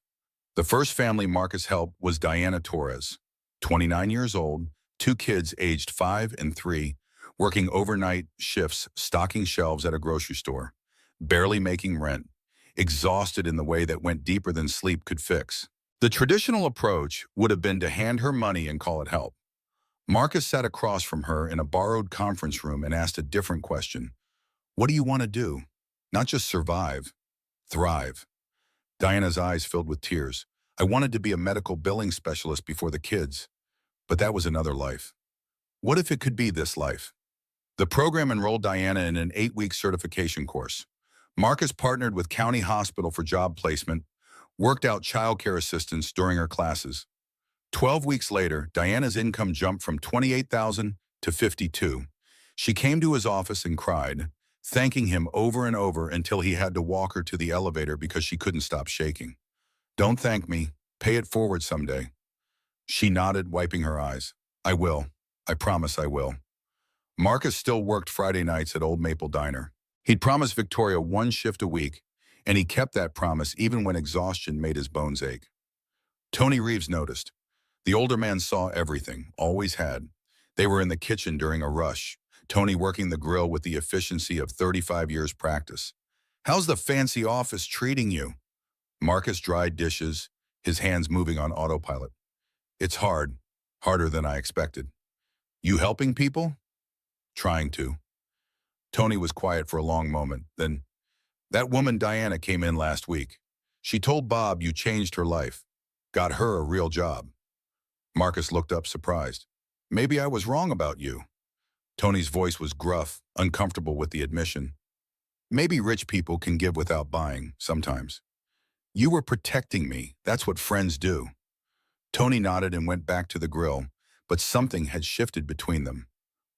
The first family Marcus helped was Diana Torres, 29 years old, 2 kids aged 5 and 3, working overnight shifts, stocking shelves at a grocery store, barely making rent, exhausted in the way that went deeper than sleep could fix. The traditional approach would have been to hand her money and call it help. Marcus sat across from her in a borrowed conference room and asked a different question. What do you want to do? Not just survive, thrive. Diana's eyes filled with tears. I wanted to be a medical billing specialist before the kids, but that was another life. What if it could be this life? The program enrolled Diana in an 8-week certification course. Marcus partnered with County Hospital for job placement, worked out childcare assistance during her classes. 12 weeks later, Diana's income jumped from $28,000 to $52,000. She came to his office and cried, thanking him over and over until he had to walk her to the elevator because she couldn't stop shaking. Don't thank me. Pay it forward someday. She nodded, wiping her eyes. I will. I promise I will. Marcus still worked Friday nights at Old Maple Diner. He'd promised Victoria 1 shift a week, and he kept that promise even when exhaustion made his bones ache. Tony Reeves noticed. The older man saw everything, always had. They were in the kitchen during a rush, Tony working the grill with the efficiency of 35 years' practice. How's the fancy office treating you? Marcus dried dishes, his hands moving on autopilot. It's hard, harder than I expected. You helping people? Trying to. Tony was quiet for a long moment. Then, that woman Diana came in last week. She told Bob you changed her life. Got her a real job. Marcus looked up surprised. Maybe I was wrong about you. Tony's voice was gruff, uncomfortable with the admission. Maybe rich people can give without buying, sometimes. You were protecting me. That's what friends do. Tony nodded and went back to the grill, but something had shifted between them.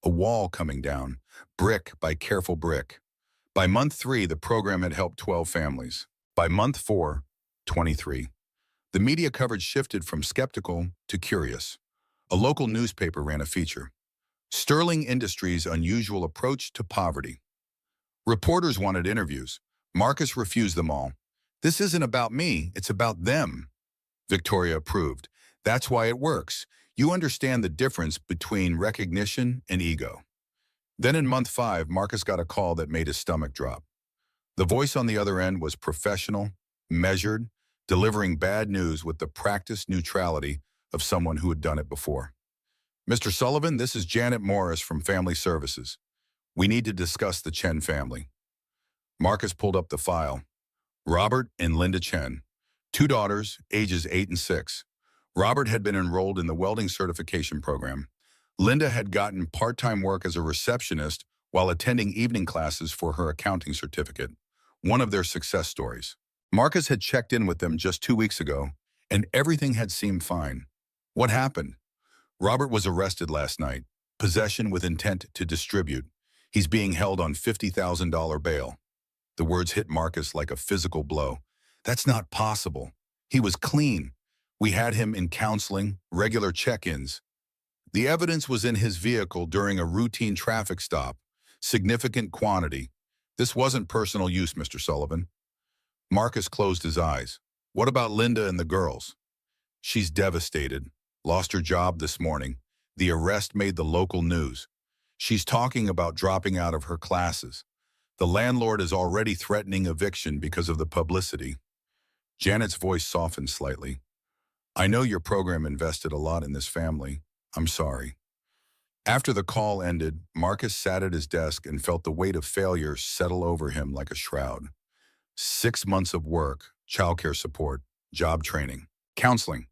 A wall coming down, brick by careful brick. By month 3, the program had helped 12 families. By month 4, 23. The media coverage shifted from skeptical to curious. A local newspaper ran a feature. Sterling Industries' unusual approach to poverty. Reporters wanted interviews. Marcus refused them all. This isn't about me, it's about them. Victoria approved. That's why it works. You understand the difference between recognition and ego. Then in month 5, Marcus got a call that made his stomach drop. The voice on the other end was professional, measured, delivering bad news with the practiced neutrality of someone who had done it before. Mr. Sullivan, this is Janet Morris from Family Services. We need to discuss the Chen family. Marcus pulled up the file. Robert and Linda Chen, 2 daughters, ages 8 and 6. Robert had been enrolled in the welding certification program. Linda had gotten part-time work as a receptionist while attending evening classes for her accounting certificate, one of their success stories. Marcus had checked in with them just 2 weeks ago, and everything had seemed fine. What happened? Robert was arrested last night, possession with intent to distribute. He's being held on $50,000 bail. The words hit Marcus like a physical blow. That's not possible. He was clean. We had him in counseling, regular check-ins. The evidence was in his vehicle during a routine traffic stop. Significant quantity. This wasn't personal use, Mr. Sullivan. Marcus closed his eyes. What about Linda and the girls? She's devastated. Lost her job this morning. The arrest made the local news. She's talking about dropping out of her classes. The landlord is already threatening eviction because of the publicity. Janet's voice softened slightly. I know your program invested a lot in this family. I'm sorry. After the call ended, Marcus sat at his desk and felt the weight of failure settle over him like a shroud. 6 months of work, childcare support, job training, counseling,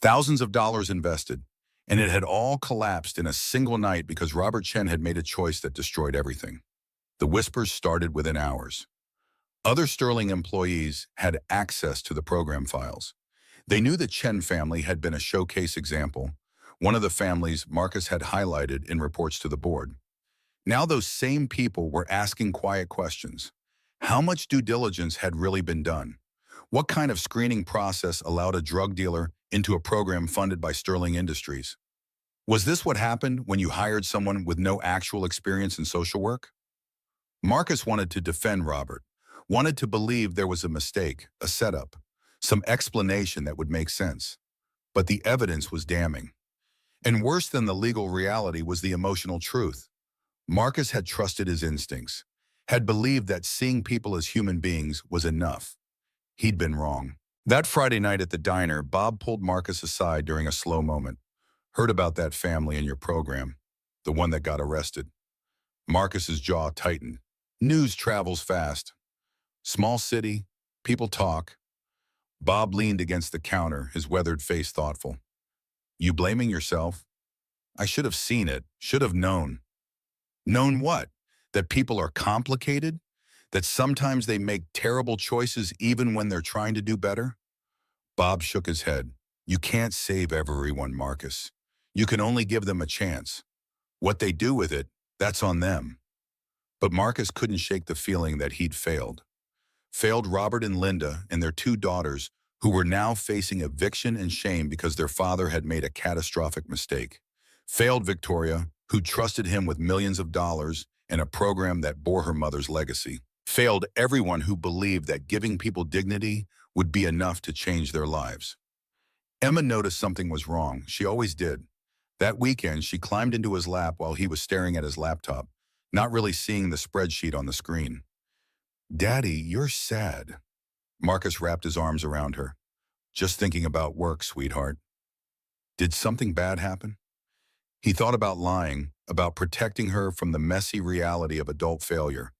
thousands of dollars invested, and it had all collapsed in a single night because Robert Chen had made a choice that destroyed everything. The whispers started within hours. Other Sterling employees had access to the program files. They knew the Chen family had been a showcase example, one of the families Marcus had highlighted in reports to the board. Now those same people were asking quiet questions. How much due diligence had really been done? What kind of screening process allowed a drug dealer into a program funded by Sterling Industries? Was this what happened when you hired someone with no actual experience in social work? Marcus wanted to defend Robert, wanted to believe there was a mistake, a setup, some explanation that would make sense. But the evidence was damning. And worse than the legal reality was the emotional truth. Marcus had trusted his instincts, had believed that seeing people as human beings was enough. He'd been wrong. That Friday night at the diner, Bob pulled Marcus aside during a slow moment. Heard about that family in your program, the one that got arrested. Marcus's jaw tightened. News travels fast. Small city, people talk. Bob leaned against the counter, his weathered face thoughtful. You blaming yourself? I should have seen it, should have known. Known what? That people are complicated? That sometimes they make terrible choices even when they're trying to do better? Bob shook his head. You can't save everyone, Marcus. You can only give them a chance. What they do with it, that's on them. But Marcus couldn't shake the feeling that he'd failed. Failed Robert and Linda and their 2 daughters, who were now facing eviction and shame because their father had made a catastrophic mistake. Failed Victoria, who trusted him with millions of dollars and a program that bore her mother's legacy. Failed everyone who believed that giving people dignity would be enough to change their lives. Emma noticed something was wrong. She always did. That weekend, she climbed into his lap while he was staring at his laptop, not really seeing the spreadsheet on the screen. Daddy, you're sad. Marcus wrapped his arms around her. Just thinking about work, sweetheart. Did something bad happen? He thought about lying, about protecting her from the messy reality of adult failure.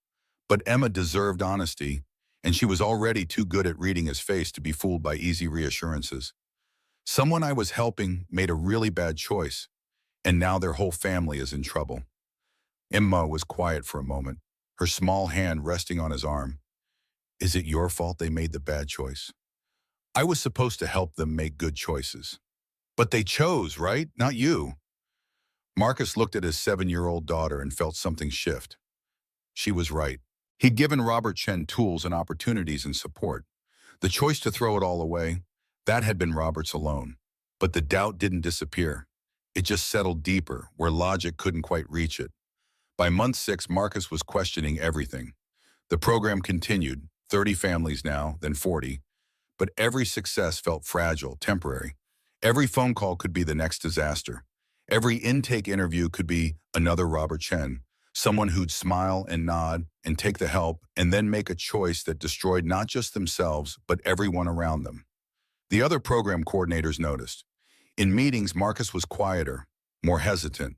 But Emma deserved honesty, and she was already too good at reading his face to be fooled by easy reassurances. Someone I was helping made a really bad choice, and now their whole family is in trouble. Emma was quiet for a moment, her small hand resting on his arm. Is it your fault they made the bad choice? I was supposed to help them make good choices. But they chose, right? Not you. Marcus looked at his 7-year-old daughter and felt something shift. She was right. He'd given Robert Chen tools and opportunities and support. The choice to throw it all away, that had been Robert's alone. But the doubt didn't disappear. It just settled deeper, where logic couldn't quite reach it. By month 6, Marcus was questioning everything. The program continued, 30 families now, then 40. But every success felt fragile, temporary. Every phone call could be the next disaster. Every intake interview could be another Robert Chen, someone who'd smile and nod and take the help and then make a choice that destroyed not just themselves, but everyone around them. The other program coordinators noticed. In meetings, Marcus was quieter, more hesitant.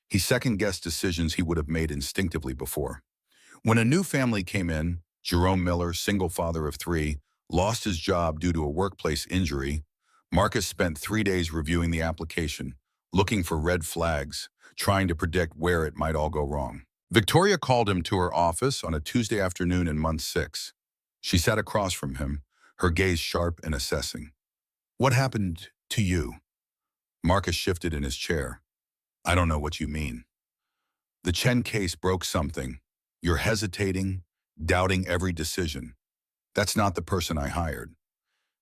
He second-guessed decisions he would have made instinctively before. When a new family came in, Jerome Miller, single father of 3, lost his job due to a workplace injury. Marcus spent 3 days reviewing the application, looking for red flags, trying to predict where it might all go wrong. Victoria called him to her office on a Tuesday afternoon in month 6. She sat across from him, her gaze sharp and assessing. What happened to you? Marcus shifted in his chair. I don't know what you mean. The Chen case broke something. You're hesitating, doubting every decision. That's not the person I hired.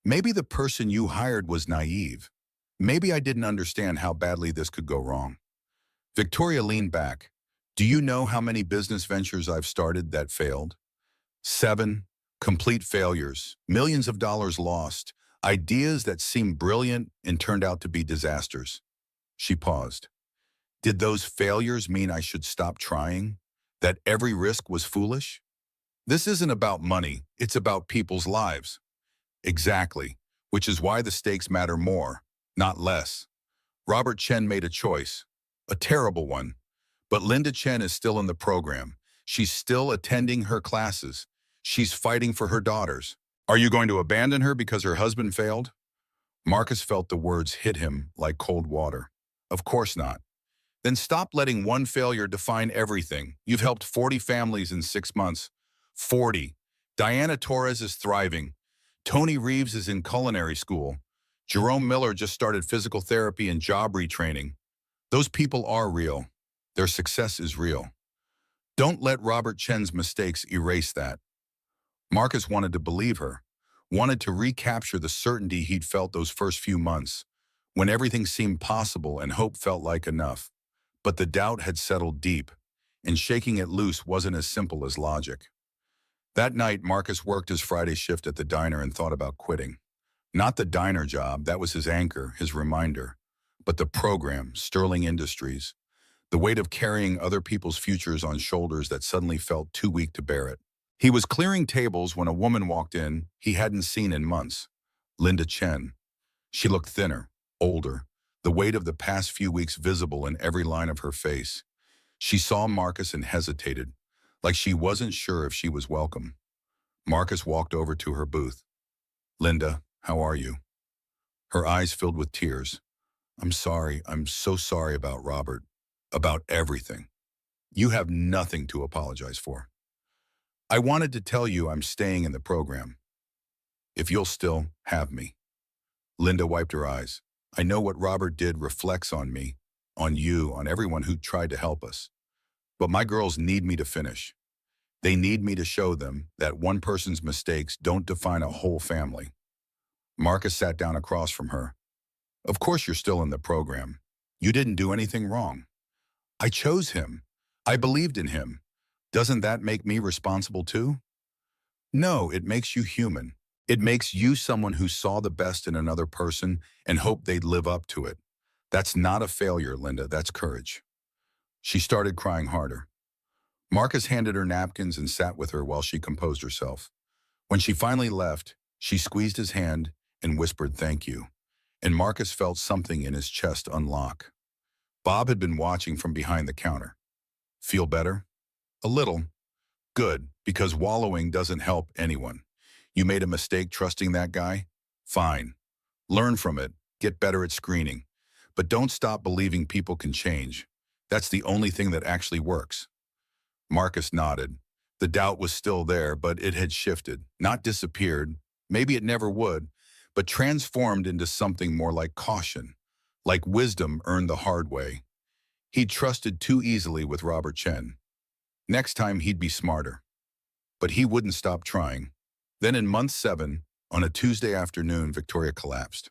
Maybe the person you hired was naive. Maybe I didn't understand how badly this could go wrong. Victoria leaned back. Do you know how many business ventures I've started that failed? 7 complete failures, millions of dollars lost, ideas that seemed brilliant and turned out to be disasters. She paused. Did those failures mean I should stop trying? That every risk was foolish? This isn't about money, it's about people's lives. Exactly, which is why the stakes matter more, not less. Robert Chen made a choice, a terrible one. But Linda Chen is still in the program. She's still attending her classes. She's fighting for her daughters. Are you going to abandon her because her husband failed? Marcus felt the words hit him like cold water. Of course not. Then stop letting one failure define everything. You've helped 40 families in 6 months. 40. Diana Torres is thriving. Tony Reeves is in culinary school. Jerome Miller just started physical therapy and job retraining. Those people are real. Their success is real. Don't let Robert Chen's mistakes erase that. Marcus wanted to believe her, wanted to recapture the certainty he'd felt those first few months, when everything seemed possible and hope felt like enough. But the doubt had settled deep, and shaking it loose wasn't as simple as logic. That night, Marcus worked his Friday shift at the diner and thought about quitting. Not the diner job, that was his anchor, his reminder, but the program, Sterling Industries, the weight of carrying other people's futures on shoulders that suddenly felt too weak to bear it. He was clearing tables when a woman walked in he hadn't seen in months. Linda Chen. She looked thinner, older, the weight of the past few weeks visible in every line of her face. She saw Marcus and hesitated, like she wasn't sure if she was welcome. Marcus walked over to her booth. Linda, how are you? Her eyes filled with tears. I'm sorry, I'm so sorry about Robert. About everything. You have nothing to apologize for. I wanted to tell you I'm staying in the program. If you'll still have me. Linda wiped her eyes. I know what Robert did reflects on me, on you, on everyone who tried to help us. But my girls need me to finish. They need me to show them that one person's mistakes don't define a whole family. Marcus sat down across from her. Of course you're still in the program. You didn't do anything wrong. I chose him. I believed in him. Doesn't that make me responsible too? No, it makes you human. It makes you someone who saw the best in another person and hoped they'd live up to it. That's not a failure, Linda. That's courage. She started crying harder. Marcus handed her napkins and sat with her while she composed herself. When she finally left, she squeezed his hand and whispered thank you, and Marcus felt something in his chest unlock. Bob had been watching from behind the counter. Feel better? A little. Good, because wallowing doesn't help anyone. You made a mistake trusting that guy? Fine. Learn from it, get better at screening. But don't stop believing people can change. That's the only thing that actually works. Marcus nodded. The doubt was still there, but it had shifted, not disappeared. Maybe it never would, but transformed into something more like caution, like wisdom earned the hard way. He'd trusted too easily with Robert Chen. Next time he'd be smarter. But he wouldn't stop trying. Then in month 7, on a Tuesday afternoon, Victoria collapsed.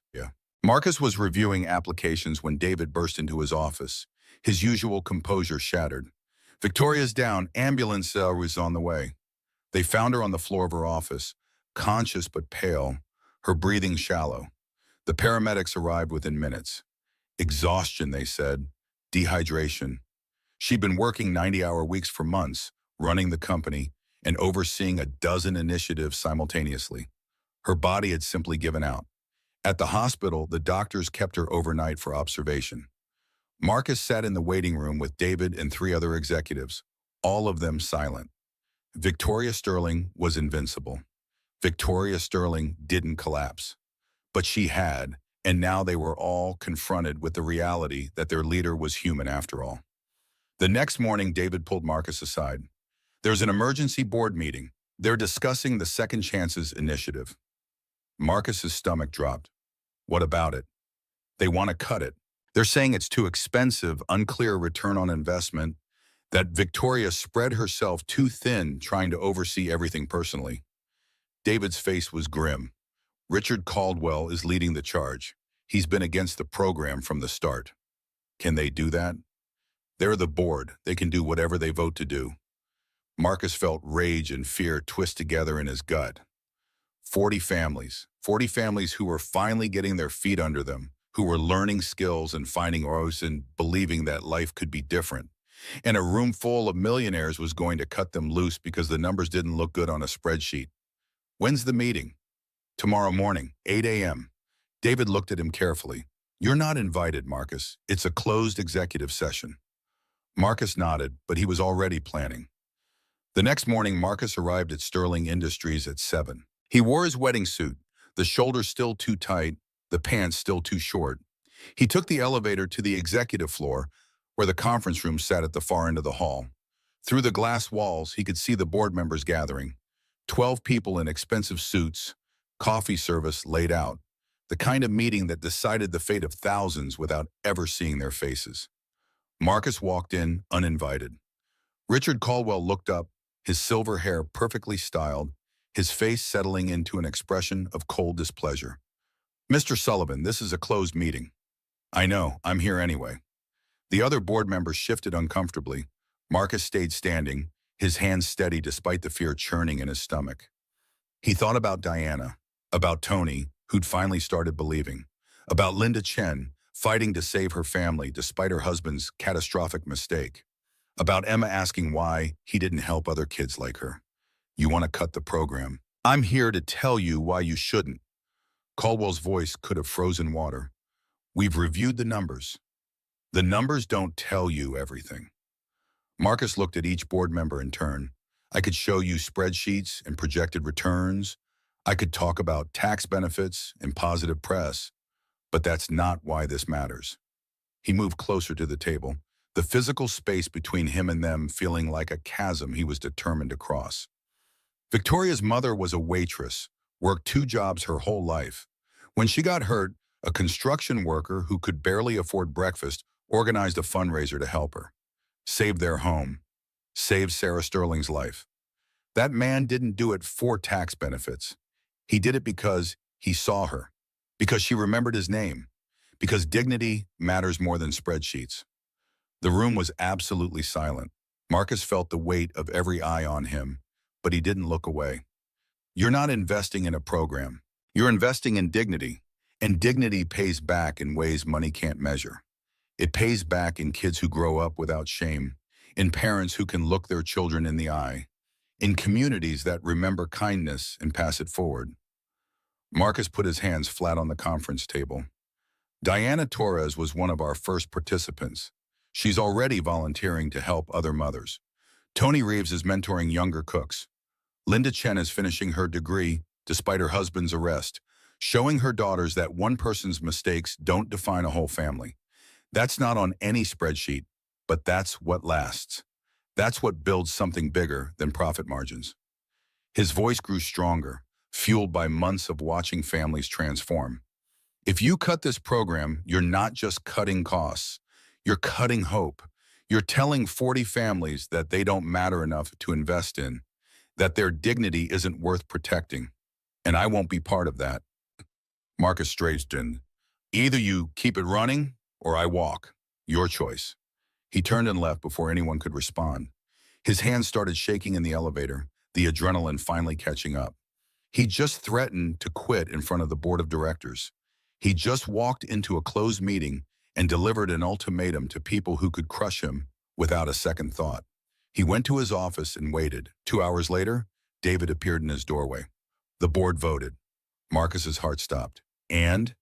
Marcus was reviewing applications when David burst into his office, his usual composure shattered. Victoria's down, ambulance was on the way. They found her on the floor of her office, conscious but pale, her breathing shallow. The paramedics arrived within minutes. Exhaustion, they said. Dehydration. She'd been working 90-hour weeks for months, running the company, and overseeing a dozen initiatives simultaneously. Her body had simply given out. At the hospital, the doctors kept her overnight for observation. Marcus sat in the waiting room with David and 3 other executives, all of them silent. Victoria Sterling was invincible. Victoria Sterling didn't collapse. But she had, and now they were all confronted with the reality that their leader was human after all. The next morning, David pulled Marcus aside. There's an emergency board meeting. They're discussing the Second Chances initiative. Marcus's stomach dropped. What about it? They want to cut it. They're saying it's too expensive, unclear return on investment, that Victoria spread herself too thin trying to oversee everything personally. David's face was grim. Richard Caldwell is leading the charge. He's been against the program from the start. Can they do that? They're the board. They can do whatever they vote to do. Marcus felt rage and fear twist together in his gut. 40 families who were finally getting their feet under them, who were learning skills and finding ours and believing that life could be different. And a room full of millionaires was going to cut them loose because the numbers didn't look good on a spreadsheet. When's the meeting? Tomorrow morning, 8 a.m. David looked at him carefully. You're not invited, Marcus. It's a closed executive session. Marcus nodded, but he was already planning. The next morning, Marcus arrived at Sterling Industries at 7. He wore his wedding suit, the shoulders still too tight, the pants still too short. He took the elevator to the executive floor, where the conference room sat at the far end of the hall. Through the glass walls, he could see the board members gathering. 12 people in expensive suits, coffee service laid out. The kind of meeting that decided the fate of thousands without ever seeing their faces. Marcus walked in, uninvited. Richard Caldwell looked up, his silver hair perfectly styled, his face settling into an expression of cold displeasure. Mr. Sullivan, this is a closed meeting. I know, I'm here anyway. The other board members shifted uncomfortably. Marcus stayed standing, his hands steady despite the fear churning in his stomach. He thought about Diana, about Tony, who'd finally started believing, about Linda Chen, fighting to save her family despite her husband's catastrophic mistake, about Emma asking why he didn't help other kids like her. You want to cut the program? I'm here to tell you why you shouldn't. Caldwell's voice could have frozen water. We've reviewed the numbers. The numbers don't tell you everything. Marcus looked at each board member in turn. I could show you spreadsheets and projected returns. I could talk about tax benefits and positive press, but that's not why this matters. He moved closer to the table, the physical space between him and them feeling like a chasm he was determined to cross. Victoria's mother was a waitress, worked 2 jobs her whole life. When she got hurt, a construction worker who could barely afford breakfast organized a fundraiser to help her. Saved their home. Saved Sarah Sterling's life. That man didn't do it for tax benefits. He did it because he saw her, because she remembered his name, because dignity matters more than spreadsheets. The room was absolutely silent. Marcus felt the weight of every eye on him, but he didn't look away. You're not investing in a program. You're investing in dignity, and dignity pays back in ways money can't measure. It pays back in kids who grow up without shame, in parents who can look their children in the eye, in communities that remember kindness and pass it forward. Marcus put his hands flat on the conference table. Diana Torres was one of our first participants. She's already volunteering to help other mothers. Tony Reeves is mentoring younger cooks. Linda Chen is finishing her degree despite her husband's arrest, showing her daughters that one person's mistakes don't define a whole family. That's not on any spreadsheet, but that's what lasts. That's what builds something bigger than profit margins. His voice grew stronger, fueled by months of watching families transform. If you cut this program, you're not just cutting costs, you're cutting hope. You're telling 40 families that they don't matter enough to invest in, that their dignity isn't worth protecting. And I won't be part of that. Marcus straightened. Either you keep it running or I walk. Your choice. He turned and left before anyone could respond. His hands started shaking in the elevator, the adrenaline finally catching up. He just threatened to quit in front of the board of directors. He just walked into a closed meeting and delivered an ultimatum to people who could crush him without a second thought. He went to his office and waited. 2 hours later, David appeared in his doorway. The board voted. Marcus's heart stopped. And?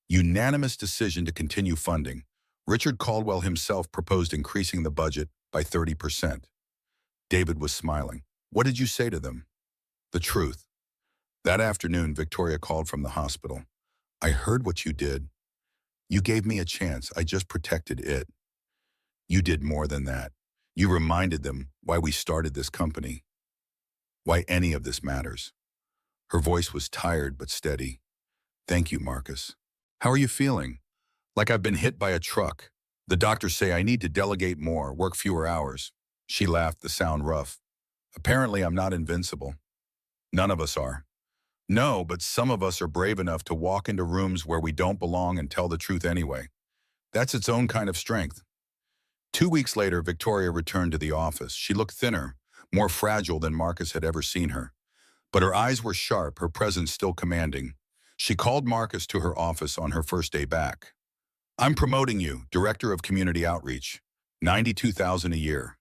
Unanimous decision to continue funding. Richard Caldwell himself proposed increasing the budget by 30%. David was smiling. What did you say to them? The truth. That afternoon, Victoria called from the hospital. I heard what you did. You gave me a chance. I just protected it. You did more than that. You reminded them why we started this company, why any of this matters. Her voice was tired but steady. Thank you, Marcus. How are you feeling? Like I've been hit by a truck. The doctors say I need to delegate more, work fewer hours. She laughed, the sound rough. Apparently, I'm not invincible. None of us are. No, but some of us are brave enough to walk into rooms where we don't belong and tell the truth anyway. That's its own kind of strength. 2 weeks later, Victoria returned to the office. She looked thinner, more fragile than Marcus had ever seen her. But her eyes were sharp, her presence still commanding. She called Marcus to her office on her first day back. I'm promoting you, Director of Community Outreach. $92,000 a year.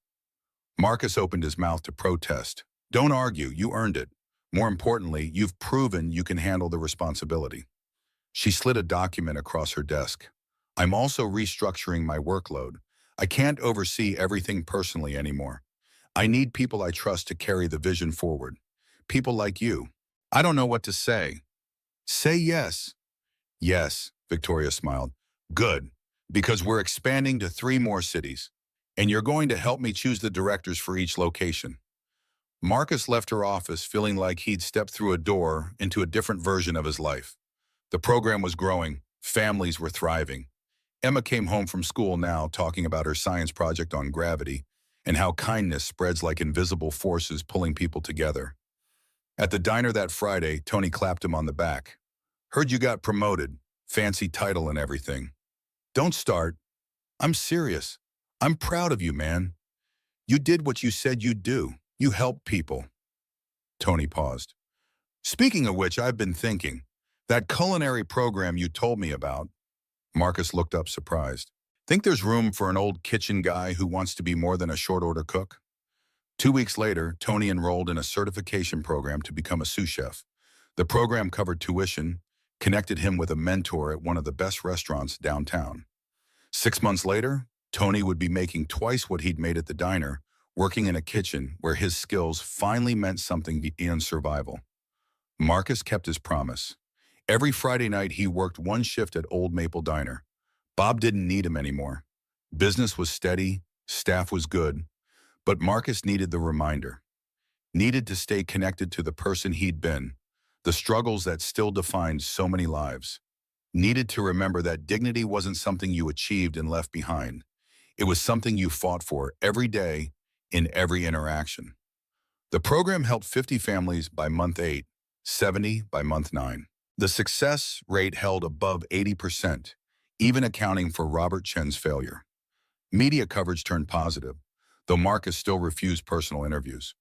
Marcus opened his mouth to protest. Don't argue, you earned it. More importantly, you've proven you can handle the responsibility. She slid a document across her desk. I'm also restructuring my workload. I can't oversee everything personally anymore. I need people I trust to carry the vision forward. People like you. I don't know what to say. Say yes. Yes, Victoria smiled. Good, because we're expanding to 3 more cities, and you're going to help me choose the directors for each location. Marcus left her office feeling like he'd stepped through a door into a different version of his life. The program was growing. Families were thriving. Emma came home from school now talking about her science project on gravity and how kindness spreads like invisible forces pulling people together. At the diner that Friday, Tony clapped him on the back. Heard you got promoted. Fancy title and everything. Don't start. I'm serious. I'm proud of you, man. You did what you said you'd do. You helped people. Tony paused. Speaking of which, I've been thinking, that culinary program you told me about. Marcus looked up surprised. Think there's room for an old kitchen guy who wants to be more than a short order cook? 2 weeks later, Tony enrolled in a certification program to become a sous chef. The program covered tuition, connected him with a mentor at one of the best restaurants downtown. 6 months later, Tony would be making twice what he'd made at the diner, working in a kitchen where his skills finally meant something beyond survival. Marcus kept his promise. Every Friday night, he worked 1 shift at Old Maple Diner. Bob didn't need him anymore. Business was steady, staff was good, but Marcus needed the reminder. Needed to stay connected to the person he'd been, the struggles that still defined so many lives. Needed to remember that dignity wasn't something you achieved and left behind. It was something you fought for every day, in every interaction. The program helped 50 families by month 8, 70 by month 9. The success rate held above 80%, even accounting for Robert Chen's failure. Media coverage turned positive, though Marcus still refused personal interviews.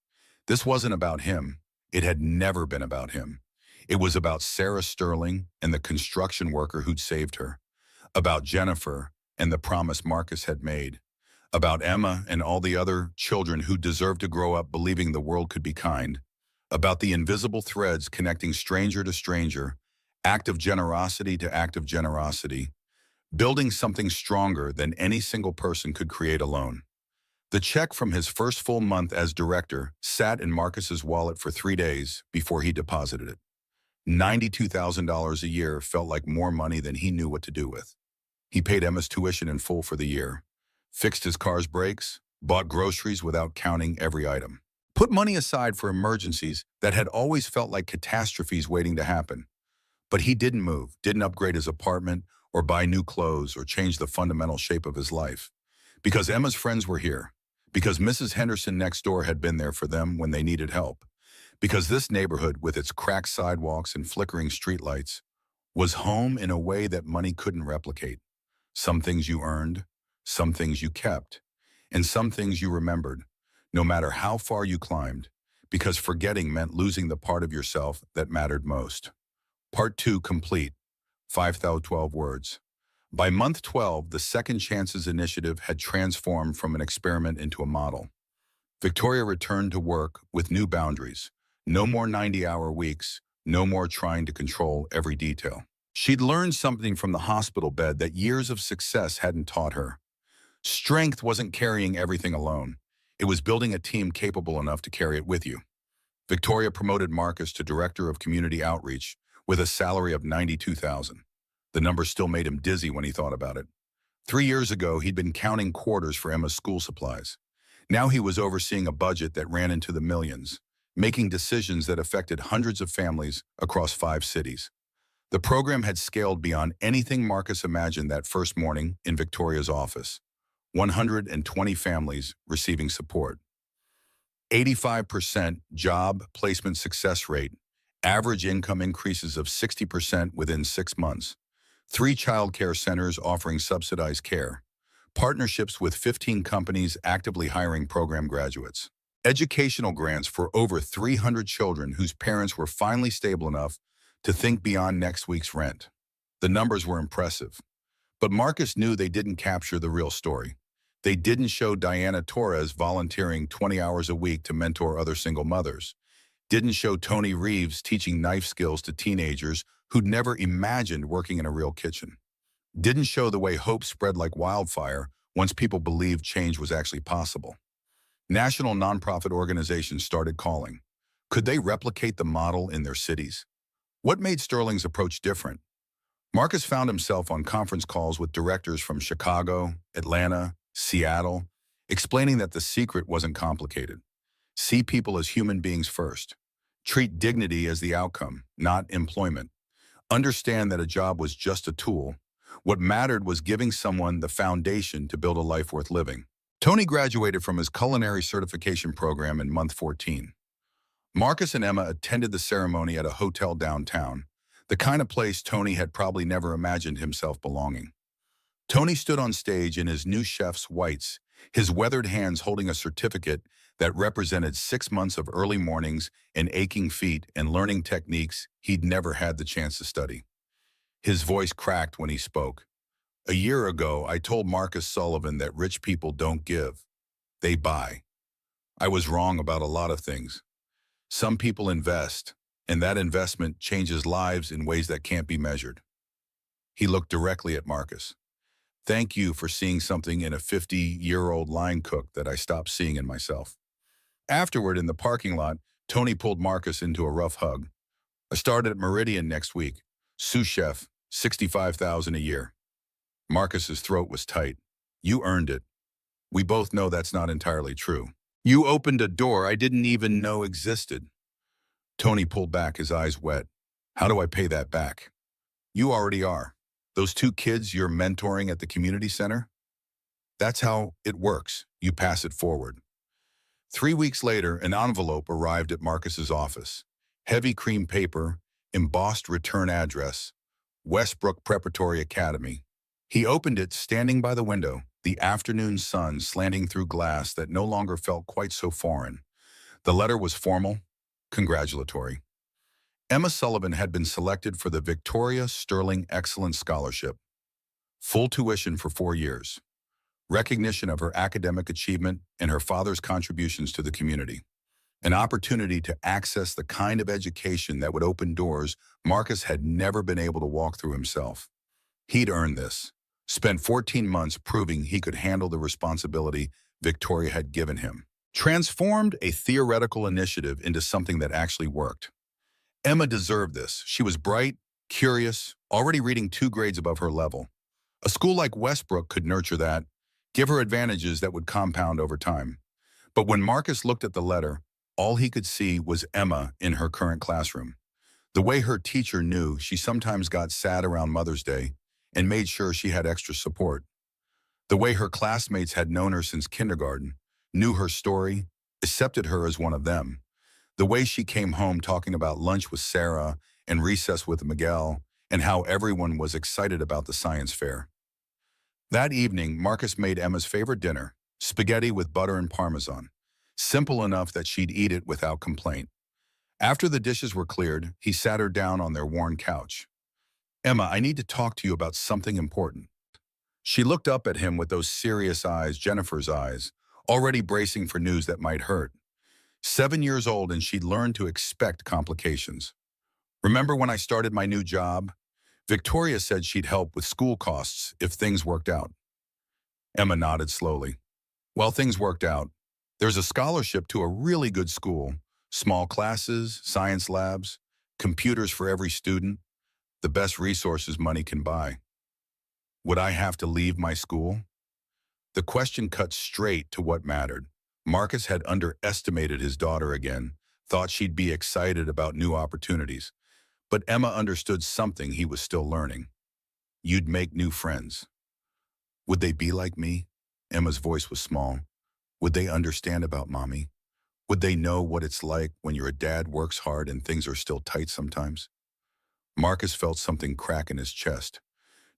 This wasn't about him. It had never been about him. It was about Sarah Sterling and the construction worker who'd saved her, about Jennifer and the promise Marcus had made, about Emma and all the other children who deserved to grow up believing the world could be kind. about the invisible threads connecting stranger to stranger, act of generosity to act of generosity, building something stronger than any single person could create alone. The check from his first full month as director sat in Marcus's wallet for 3 days before he deposited it. $92,000 a year felt like more money than he knew what to do with. He paid Emma's tuition in full for the year, fixed his car's brakes, bought groceries without counting every item, put money aside for emergencies that had always felt like catastrophes waiting to happen. But he didn't move, didn't upgrade his apartment, or buy new clothes, or change the fundamental shape of his life. Because Emma's friends were here. Because Mrs. Henderson next door had been there for them when they needed help. Because this neighborhood, with its cracked sidewalks and flickering streetlights, was home in a way that money couldn't replicate. Some things you earned, some things you kept, and some things you remembered, no matter how far you climbed, because forgetting meant losing the part of yourself that mattered most. Part 2 complete, 5,012 words. By month 12, the Second Chances initiative had transformed from an experiment into a model. Victoria returned to work with new boundaries. No more 90-hour weeks, no more trying to control every detail. She'd learned something from the hospital bed that years of success hadn't taught her. Strength wasn't carrying everything alone. It was building a team capable enough to carry it with you. Victoria promoted Marcus to Director of Community Outreach with a salary of $92,000. The number still made him dizzy when he thought about it. 3 years ago, he'd been counting quarters for Emma's school supplies. Now he was overseeing a budget that ran into the millions, making decisions that affected hundreds of families across 5 cities. The program had scaled beyond anything Marcus imagined that first morning in Victoria's office. 120 families receiving support. 85% job placement success rate, average income increases of 60% within 6 months. 3 child care centers offering subsidized care. Partnerships with 15 companies actively hiring program graduates. Educational grants for over 300 children whose parents were finally stable enough to think beyond next week's rent. The numbers were impressive. But Marcus knew they didn't capture the real story. They didn't show Diana Torres volunteering 20 hours a week to mentor other single mothers. Didn't show Tony Reeves teaching knife skills to teenagers who'd never imagined working in a real kitchen. Didn't show the way hope spread like wildfire once people believed change was actually possible. National nonprofit organizations started calling. Could they replicate the model in their cities? What made Sterling's approach different? Marcus found himself on conference calls with directors from Chicago, Atlanta, Seattle, explaining that the secret wasn't complicated. See people as human beings first. Treat dignity as the outcome, not employment. Understand that a job was just a tool. What mattered was giving someone the foundation to build a life worth living. Tony graduated from his culinary certification program in month 14. Marcus and Emma attended the ceremony at a hotel downtown, the kind of place Tony had probably never imagined himself belonging. Tony stood on stage in his new chef's whites, his weathered hands holding a certificate that represented 6 months of early mornings and aching feet and learning techniques he'd never had the chance to study. His voice cracked when he spoke. A year ago, I told Marcus Sullivan that rich people don't give, they buy. I was wrong about a lot of things. Some people invest, and that investment changes lives in ways that can't be measured. He looked directly at Marcus. Thank you for seeing something in a 50-year-old line cook that I stopped seeing in myself. Afterward, in the parking lot, Tony pulled Marcus into a rough hug. I started at Meridian next week. Sous chef, $65,000 a year. Marcus's throat was tight. You earned it. We both know that's not entirely true. You opened a door I didn't even know existed. Tony pulled back, his eyes wet. How do I pay that back? You already are. Those 2 kids you're mentoring at the community center? That's how it works. You pass it forward. 3 weeks later, an envelope arrived at Marcus's office. Heavy cream paper, embossed return address, Westbrook Preparatory Academy. He opened it standing by the window, the afternoon sun slanting through glass that no longer felt quite so foreign. The letter was formal, congratulatory. Emma Sullivan had been selected for the Victoria Sterling Excellence Scholarship. Full tuition for 4 years. Recognition of her academic achievement and her father's contributions to the community. an opportunity to access the kind of education that would open doors Marcus had never been able to walk through himself. He'd earned this, spent 14 months proving he could handle the responsibility Victoria had given him, transformed a theoretical initiative into something that actually worked. Emma deserved this. She was bright, curious, already reading 2 grades above her level. A school like Westbrook could nurture that, give her advantages that would compound over time. But when Marcus looked at the letter, all he could see was Emma in her current classroom. The way her teacher knew she sometimes got sad around Mother's Day and made sure she had extra support. The way her classmates had known her since kindergarten, knew her story, accepted her as one of them. The way she came home talking about lunch with Sarah and recess with Miguel, and how everyone was excited about the science fair. That evening, Marcus made Emma's favorite dinner, spaghetti with butter and parmesan, simple enough that she'd eat it without complaint. After the dishes were cleared, he sat her down on their worn couch. "Emma, I need to talk to you about something important." She looked up at him with those serious eyes, Jennifer's eyes, already bracing for news that might hurt. 7 years old, and she'd learned to expect complications. "Remember when I started my new job? Victoria said she'd help with school costs if things worked out." Emma nodded slowly. "Well, things worked out. There's a scholarship to a really good school, small classes, science labs, computers for every student, the best resources money can buy. Would I have to leave my school?" The question cut straight to what mattered. Marcus had underestimated his daughter again, thought she'd be excited about new opportunities. But Emma understood something he was still learning. "You'd make new friends." "Would they be like me?" Emma's voice was small. "Would they understand about mommy? Would they know what it's like when your dad works hard and things are still tight sometimes?" Marcus felt something crack in his chest.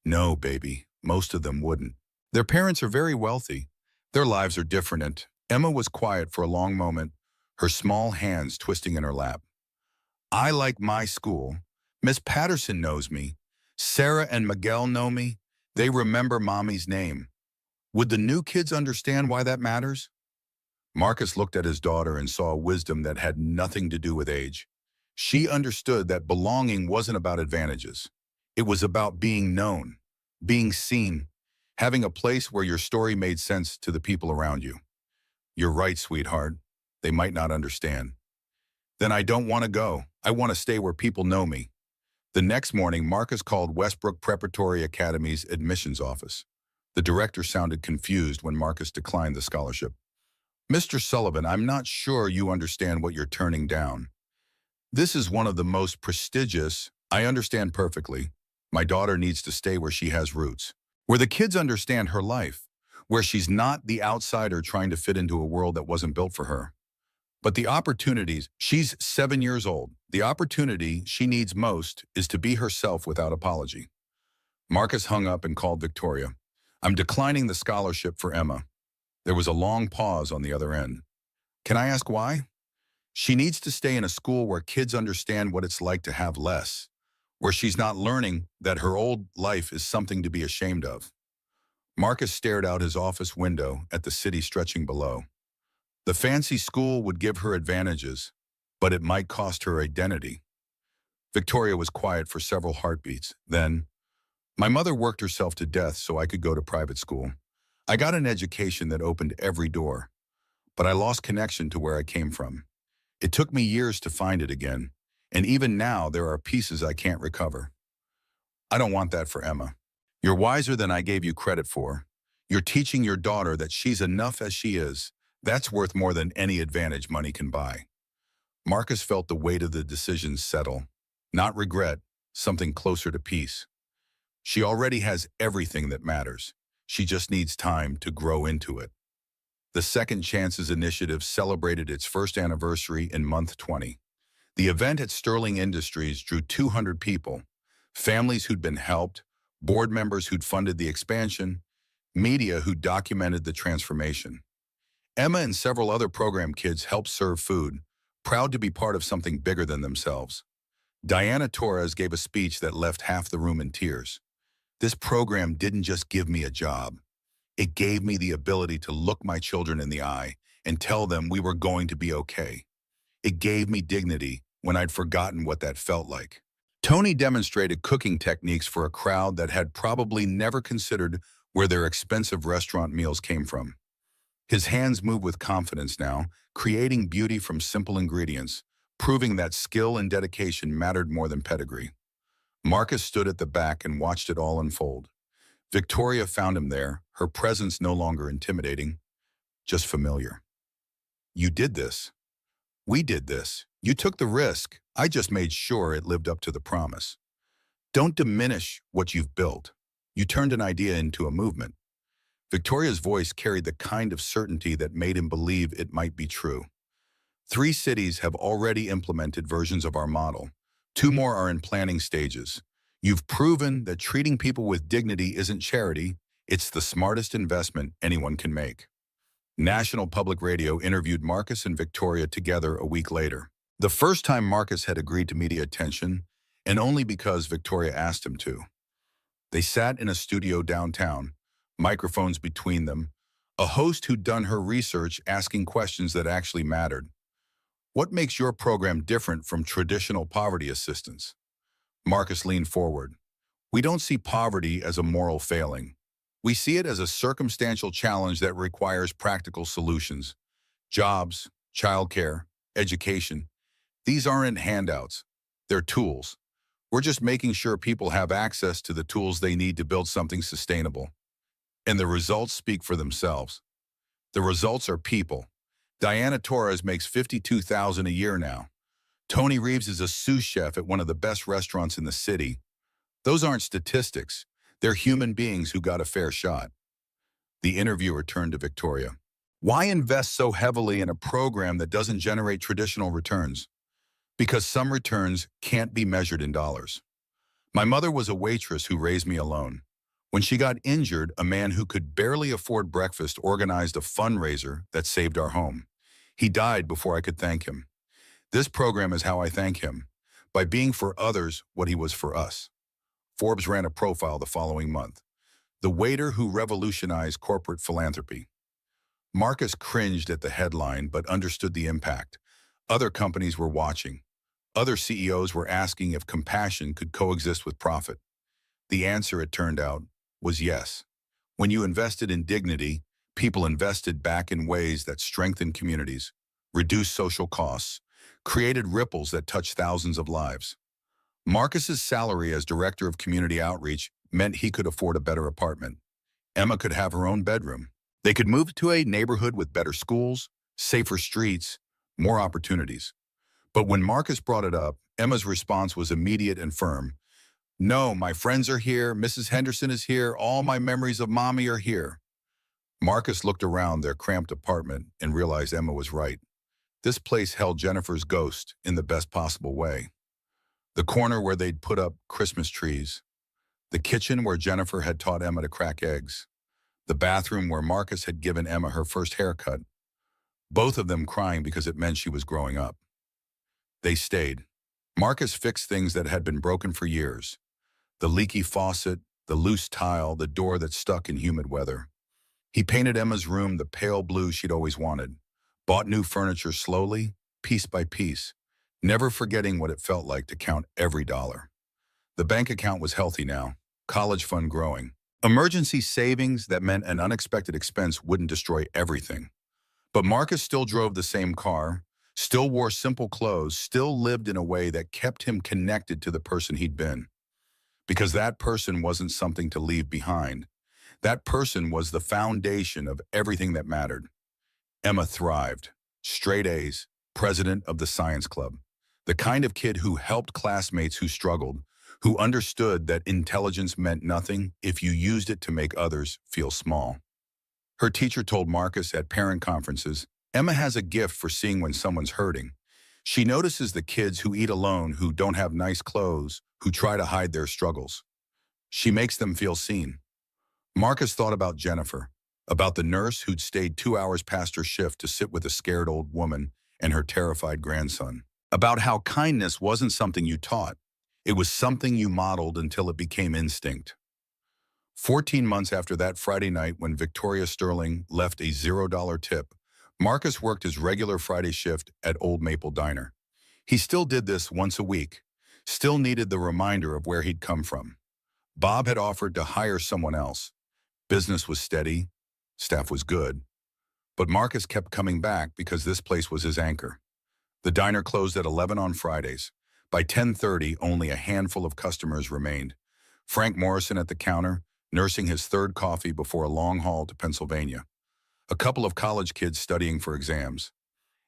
"No, baby, most of them wouldn't. Their parents are very wealthy. Their lives are different." And Emma was quiet for a long moment, her small hands twisting in her lap. "I like my school. Miss Patterson knows me. Sarah and Miguel know me. They remember mommy's name. Would the new kids understand why that matters?" Marcus looked at his daughter and saw a wisdom that had nothing to do with age. She understood that belonging wasn't about advantages. It was about being known, being seen, having a place where your story made sense to the people around you. "You're right, sweetheart. They might not understand." "Then I don't want to go. I want to stay where people know me." The next morning, Marcus called Westbrook Preparatory Academy's admissions office. The director sounded confused when Marcus declined the scholarship. "Mr. Sullivan, I'm not sure you understand what you're turning down. This is one of the most prestigious—" "I understand perfectly. My daughter needs to stay where she has roots, where the kids understand her life, where she's not the outsider trying to fit into a world that wasn't built for her. But the opportunities—" "She's 7 years old. The opportunity she needs most is to be herself without apology." Marcus hung up and called Victoria. "I'm declining the scholarship for Emma." There was a long pause on the other end. "Can I ask why?" "She needs to stay in a school where kids understand what it's like to have less, where she's not learning that her old life is something to be ashamed of." Marcus stared out his office window at the city stretching below. The fancy school would give her advantages, but it might cost her identity. Victoria was quiet for several heartbeats. Then, "My mother worked herself to death so I could go to private school. I got an education that opened every door, but I lost connection to where I came from. It took me years to find it again, and even now there are pieces I can't recover." "I don't want that for Emma. You're wiser than I gave you credit for. You're teaching your daughter that she's enough as she is. That's worth more than any advantage money can buy." Marcus felt the weight of the decision settle. Not regret, something closer to peace. She already has everything that matters. She just needs time to grow into it. The Second Chances Initiative celebrated its first anniversary in month 20. The event at Sterling Industries drew 200 people, families who'd been helped, board members who'd funded the expansion, media who documented the transformation. Emma and several other program kids helped serve food, proud to be part of something bigger than themselves. Diana Torres gave a speech that left half the room in tears. "This program didn't just give me a job. It gave me the ability to look my children in the eye and tell them we were going to be okay." It gave me dignity when I'd forgotten what that felt like. Tony demonstrated cooking techniques for a crowd that had probably never considered where their expensive restaurant meals came from. His hands moved with confidence now, creating beauty from simple ingredients, proving that skill and dedication mattered more than pedigree. Marcus stood at the back and watched it all unfold. Victoria found him there, her presence no longer intimidating, just familiar. You did this. We did this. You took the risk. I just made sure it lived up to the promise. Don't diminish what you've built. You turned an idea into a movement. Victoria's voice carried the kind of certainty that made him believe it might be true. 3 cities have already implemented versions of our model. 2 more are in planning stages. You've proven that treating people with dignity isn't charity, it's the smartest investment anyone can make. National Public Radio interviewed Marcus and Victoria together a week later. The first time Marcus had agreed to media attention, and only because Victoria asked him to. They sat in a studio downtown, microphones between them, a host who'd done her research asking questions that actually mattered. What makes your program different from traditional poverty assistance? Marcus leaned forward. We don't see poverty as a moral failing. We see it as a circumstantial challenge that requires practical solutions. Jobs, childcare, education. These aren't handouts. They're tools. We're just making sure people have access to the tools they need to build something sustainable. And the results speak for themselves. The results are people. Diana Torres makes $52,000 a year now. Tony Reeves is a sous chef at one of the best restaurants in the city. Those aren't statistics. They're human beings who got a fair shot. The interviewer turned to Victoria. Why invest so heavily in a program that doesn't generate traditional returns? Because some returns can't be measured in dollars. My mother was a waitress who raised me alone. When she got injured, a man who could barely afford breakfast organized a fundraiser that saved our home. He died before I could thank him. This program is how I thank him, by being for others what he was for us. Forbes ran a profile the following month. The waiter who revolutionized corporate philanthropy. Marcus cringed at the headline but understood the impact. Other companies were watching. Other CEOs were asking if compassion could coexist with profit. The answer, it turned out, was yes. When you invested in dignity, people invested back in ways that strengthened communities, reduced social costs, created ripples that touched thousands of lives. Marcus's salary as director of community outreach meant he could afford a better apartment. Emma could have her own bedroom. They could move to a neighborhood with better schools, safer streets, more opportunities. But when Marcus brought it up, Emma's response was immediate and firm. No, my friends are here, Mrs. Henderson is here, all my memories of mommy are here. Marcus looked around their cramped apartment and realized Emma was right. This place held Jennifer's ghost in the best possible way. The corner where they'd put up Christmas trees. The kitchen where Jennifer had taught Emma to crack eggs. The bathroom where Marcus had given Emma her first haircut. Both of them crying because it meant she was growing up. They stayed. Marcus fixed things that had been broken for years. The leaky faucet, the loose tile, the door that stuck in humid weather. He painted Emma's room the pale blue she'd always wanted. Bought new furniture slowly, piece by piece, never forgetting what it felt like to count every dollar. The bank account was healthy now, college fund growing. Emergency savings that meant an unexpected expense wouldn't destroy everything. But Marcus still drove the same car, still wore simple clothes, still lived in a way that kept him connected to the person he'd been. Because that person wasn't something to leave behind. That person was the foundation of everything that mattered. Emma thrived. Straight A's, president of the science club. The kind of kid who helped classmates who struggled, who understood that intelligence meant nothing if you used it to make others feel small. Her teacher told Marcus at parent conferences, Emma has a gift for seeing when someone's hurting. She notices the kids who eat alone, who don't have nice clothes, who try to hide their struggles. She makes them feel seen. Marcus thought about Jennifer, about the nurse who'd stayed 2 hours past her shift to sit with a scared old woman and her terrified grandson. About how kindness wasn't something you taught. It was something you modeled until it became instinct. 14 months after that Friday night when Victoria Sterling left a $0 tip, Marcus worked his regular Friday shift at Old Maple Diner. He still did this once a week, still needed the reminder of where he'd come from. Bob had offered to hire someone else. Business was steady, staff was good, but Marcus kept coming back because this place was his anchor. The diner closed at 11 on Fridays. By 10:30, only a handful of customers remained. Frank Morrison at the counter, nursing his third coffee before a long haul to Pennsylvania. A couple of college kids studying for exams.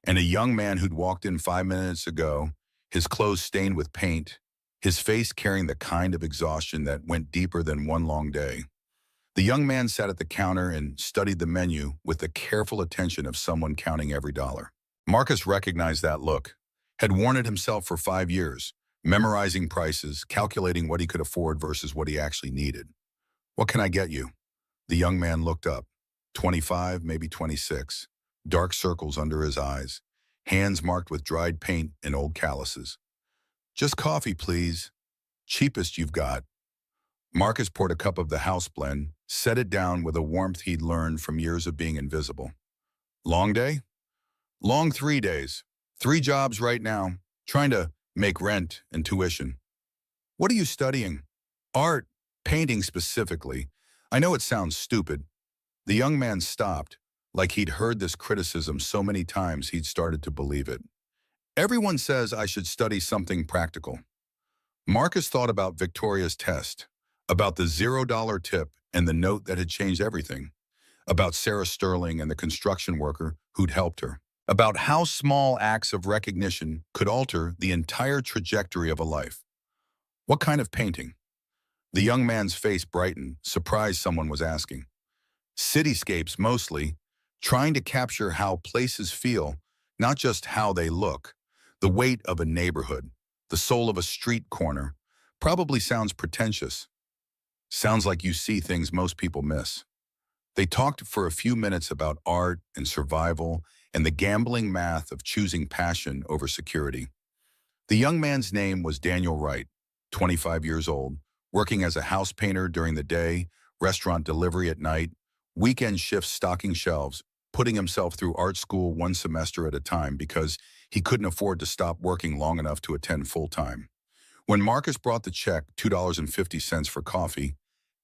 And a young man who'd walked in 5 minutes ago, his clothes stained with paint, his face carrying the kind of exhaustion that went deeper than one long day. The young man sat at the counter and studied the menu with the careful attention of someone counting every dollar. Marcus recognized that look, had worn it himself for 5 years, memorizing prices, calculating what he could afford versus what he actually needed. "What can I get you?" The young man looked up. 25, maybe 26. Dark circles under his eyes, hands marked with dried paint and old calluses. "Just coffee, please. Cheapest you've got." Marcus poured a cup of the house blend, set it down with a warmth he'd learned from years of being invisible. "Long day?" "Long 3 days. 3 jobs right now, trying to make rent and tuition." "What are you studying?" "Art, painting specifically. I know it sounds stupid." The young man stopped, like he'd heard this criticism so many times he'd started to believe it. "Everyone says I should study something practical." Marcus thought about Victoria's test, about the $0 tip and the note that had changed everything, about Sarah Sterling and the construction worker who'd helped her, about how small acts of recognition could alter the entire trajectory of a life. "What kind of painting?" The young man's face brightened, surprised someone was asking. "Cityscapes mostly, trying to capture how places feel, not just how they look. The weight of a neighborhood, the soul of a street corner. Probably sounds pretentious. Sounds like you see things most people miss." They talked for a few minutes about art and survival and the gambling math of choosing passion over security. The young man's name was Daniel Wright, 25 years old, working as a house painter during the day, restaurant delivery at night, weekend shifts stocking shelves, putting himself through art school one semester at a time because he couldn't afford to stop working long enough to attend full-time. When Marcus brought the check, $2.50 for coffee,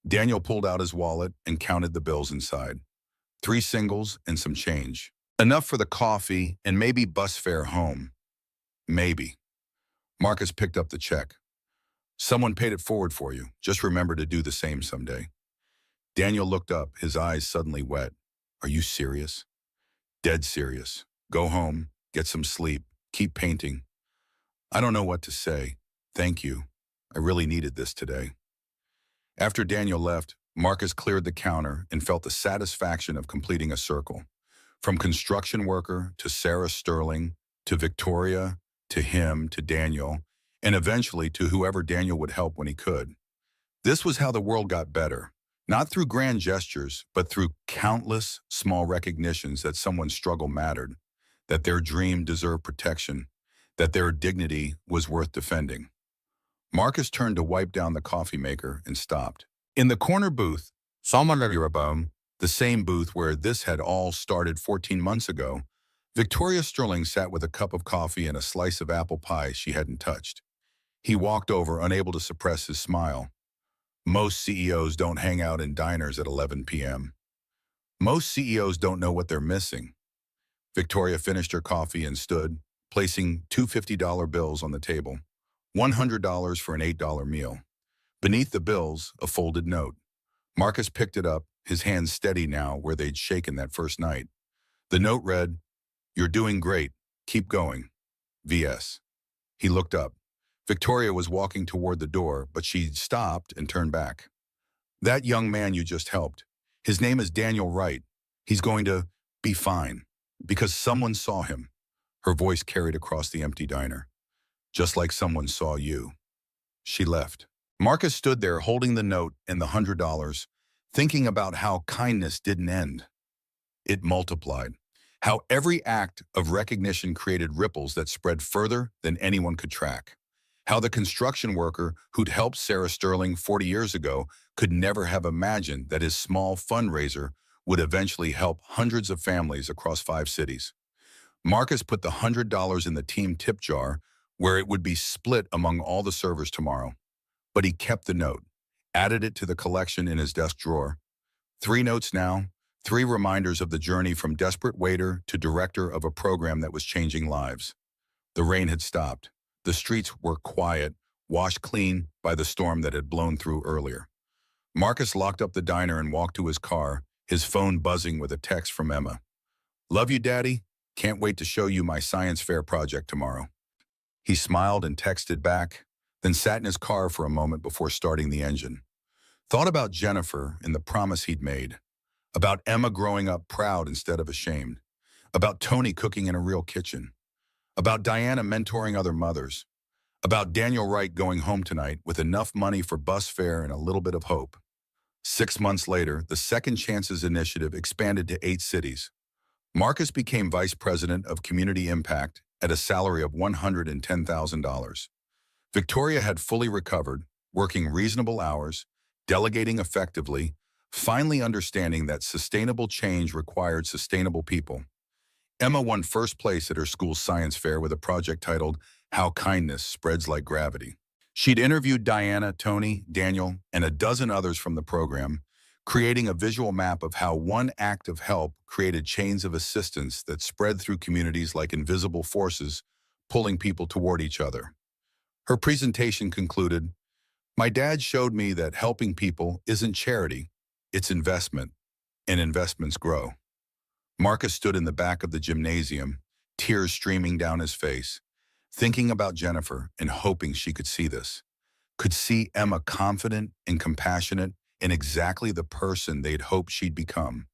Daniel pulled out his wallet and counted the bills inside. 3 singles and some change. Enough for the coffee and maybe bus fare home. Maybe. Marcus picked up the check. "Someone paid it forward for you. Just remember to do the same someday." Daniel looked up, his eyes suddenly wet. "Are you serious?" "Dead serious. Go home, get some sleep, keep painting." "I don't know what to say. Thank you. I really needed this today." After Daniel left, Marcus cleared the counter and felt the satisfaction of completing a circle. From construction worker to Sarah Sterling, to Victoria, to him, to Daniel, and eventually to whoever Daniel would help when he could. This was how the world got better. Not through grand gestures, but through countless small recognitions that someone's struggle mattered, that their dream deserved protection, that their dignity was worth defending. Marcus turned to wipe down the coffee maker and stopped. In the corner booth, the same booth where this had all started 14 months ago, Victoria Sterling sat with a cup of coffee and a slice of apple pie she hadn't touched. He walked over, unable to suppress his smile. "Most CEOs don't hang out in diners at 11 p.m. Most CEOs don't know what they're missing." Victoria finished her coffee and stood, placing two $50 bills on the table. $100 for an $8 meal. Beneath the bills, a folded note. Marcus picked it up, his hands steady now where they'd shaken that first night. The note read, "You're doing great. Keep going. V.S." He looked up. Victoria was walking toward the door, but she stopped and turned back. "That young man you just helped, his name is Daniel Wright. He's going to be fine because someone saw him." Her voice carried across the empty diner. "Just like someone saw you." She left. Marcus stood there holding the note and the $100, thinking about how kindness didn't end. It multiplied. How every act of recognition created ripples that spread further than anyone could track. How the construction worker who'd helped Sarah Sterling 40 years ago could never have imagined that his small fundraiser would eventually help hundreds of families across 5 cities. Marcus put the $100 in the team tip jar where it would be split among all the servers tomorrow. But he kept the note, added it to the collection in his desk drawer. 3 notes now, 3 reminders of the journey from desperate waiter to director of a program that was changing lives. The rain had stopped. The streets were quiet, washed clean by the storm that had blown through earlier. Marcus locked up the diner and walked to his car, his phone buzzing with a text from Emma. "Love you, Daddy. Can't wait to show you my science fair project tomorrow." He smiled and texted back, then sat in his car for a moment before starting the engine. Thought about Jennifer and the promise he'd made, about Emma growing up proud instead of ashamed, about Tony cooking in a real kitchen, about Diana mentoring other mothers, about Daniel Wright going home tonight with enough money for bus fare and a little bit of hope. 6 months later, the Second Chances Initiative expanded to 8 cities. Marcus became vice president of community impact at a salary of $110,000. Victoria had fully recovered, working reasonable hours, delegating effectively, finally understanding that sustainable change required sustainable people. Emma won first place at her school's science fair with a project titled "How Kindness Spreads Like Gravity." She'd interviewed Diana, Tony, Daniel, and a dozen others from the program, creating a visual map of how one act of help created chains of assistance that spread through communities like invisible forces, pulling people toward each other. Her presentation concluded, "My dad showed me that helping people isn't charity, it's investment, and investments grow." Marcus stood in the back of the gymnasium, tears streaming down his face, thinking about Jennifer and hoping she could see this, could see Emma confident and compassionate and exactly the person they'd hoped she'd become,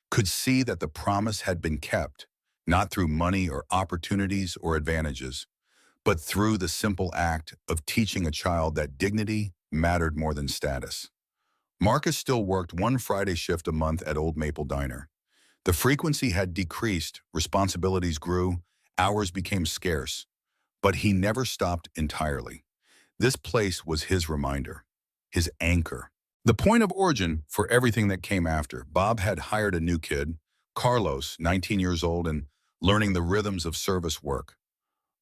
could see that the promise had been kept, not through money or opportunities or advantages, but through the simple act of teaching a child that dignity mattered more than status. Marcus still worked one Friday shift a month at Old Maple Diner. The frequency had decreased, responsibilities grew, hours became scarce, but he never stopped entirely. This place was his reminder, his anchor. The point of origin for everything that came after. Bob had hired a new kid, Carlos, 19 years old, and learning the rhythms of service work.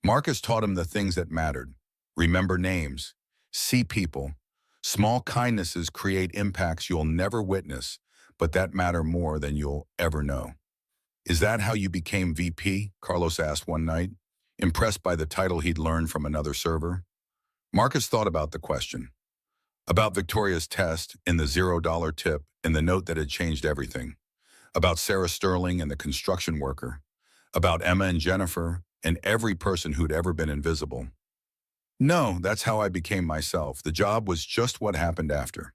Marcus taught him the things that mattered. Remember names, see people. Small kindnesses create impacts you'll never witness, but that matter more than you'll ever know. "Is that how you became VP?" Carlos asked one night, impressed by the title he'd learned from another server. Marcus thought about the question, about Victoria's test and the $0 tip and the note that had changed everything, about Sarah Sterling and the construction worker, about Emma and Jennifer and every person who'd ever been invisible. "No, that's how I became myself. The job was just what happened after."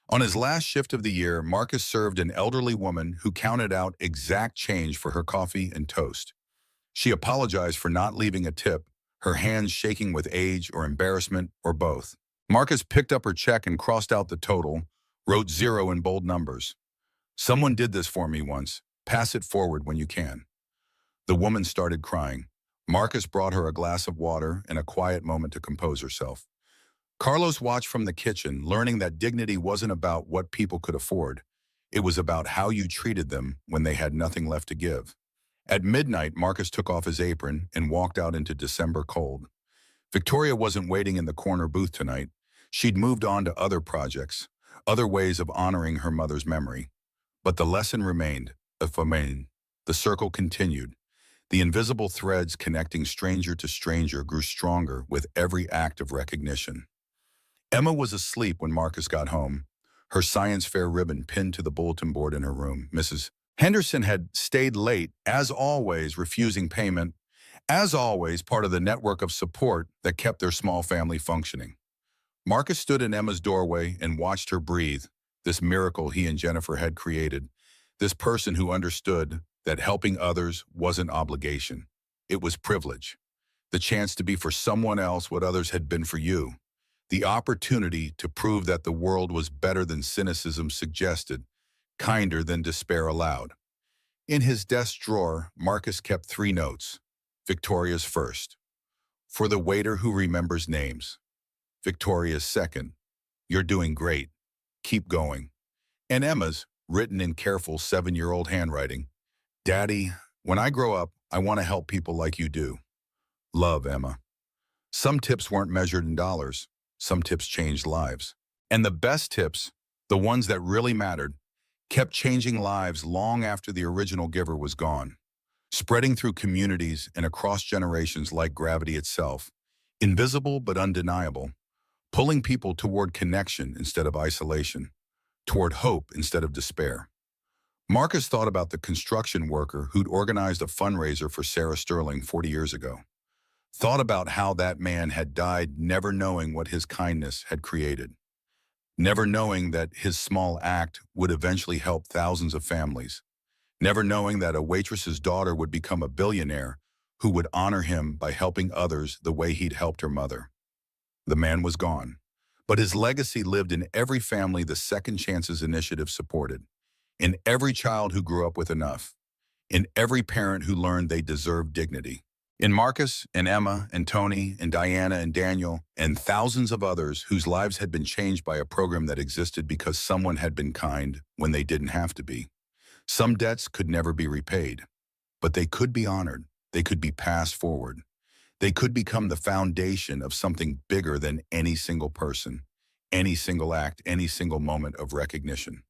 On his last shift of the year, Marcus served an elderly woman who counted out exact change for her coffee and toast. She apologized for not leaving a tip, her hands shaking with age or embarrassment or both. Marcus picked up her check and crossed out the total, wrote 0 in bold numbers. "Someone did this for me once. Pass it forward when you can." The woman started crying. Marcus brought her a glass of water and a quiet moment to compose herself. Carlos watched from the kitchen, learning that dignity wasn't about what people could afford. It was about how you treated them when they had nothing left to give. At midnight, Marcus took off his apron and walked out into December cold. Victoria wasn't waiting in the corner booth tonight. She'd moved on to other projects, other ways of honoring her mother's memory. But the lesson remained, the circle continued. The invisible threads connecting stranger to stranger grew stronger with every act of recognition. Emma was asleep when Marcus got home, her science fair ribbon pinned to the bulletin board in her room. Mrs. Henderson had stayed late, as always, refusing payment, as always, part of the network of support that kept their small family functioning. Marcus stood in Emma's doorway and watched her breathe, this miracle he and Jennifer had created, this person who understood that helping others wasn't obligation. It was privilege, the chance to be for someone else what others had been for you, the opportunity to prove that the world was better than cynicism suggested, kinder than despair allowed. In his desk drawer, Marcus kept 3 notes. Victoria's first, for the waiter who remembers names. Victoria's second, you're doing great. Keep going. And Emma's, written in careful 7-year-old handwriting. Daddy, when I grow up, I want to help people like you do. Love, Emma. Some tips weren't measured in dollars. Some tips changed lives. And the best tips, the ones that really mattered, kept changing lives long after the original giver was gone, spreading through communities and across generations like gravity itself, invisible but undeniable, pulling people toward connection instead of isolation, toward hope instead of despair. Marcus thought about the construction worker who'd organized a fundraiser for Sarah Sterling 40 years ago. Thought about how that man had died never knowing what his kindness had created, never knowing that his small act would eventually help thousands of families, never knowing that a waitress's daughter would become a billionaire who would honor him by helping others the way he'd helped her mother. The man was gone, but his legacy lived in every family the Second Chances Initiative supported, in every child who grew up with enough, in every parent who learned they deserved dignity. In Marcus and Emma and Tony and Diana and Daniel and thousands of others whose lives had been changed by a program that existed because someone had been kind when they didn't have to be. Some debts could never be repaid, but they could be honored. They could be passed forward. They could become the foundation of something bigger than any single person, any single act, any single moment of recognition.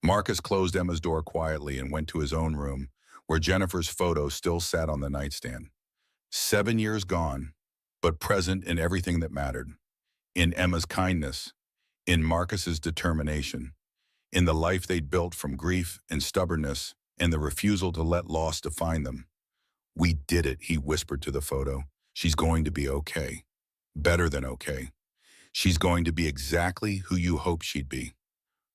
Marcus closed Emma's door quietly and went to his own room, where Jennifer's photo still sat on the nightstand. 7 years gone, but present in everything that mattered. In Emma's kindness, in Marcus's determination, in the life they'd built from grief and stubbornness and the refusal to let loss define them. "We did it," he whispered to the photo. "She's going to be okay. Better than okay. She's going to be exactly who you hoped she'd be."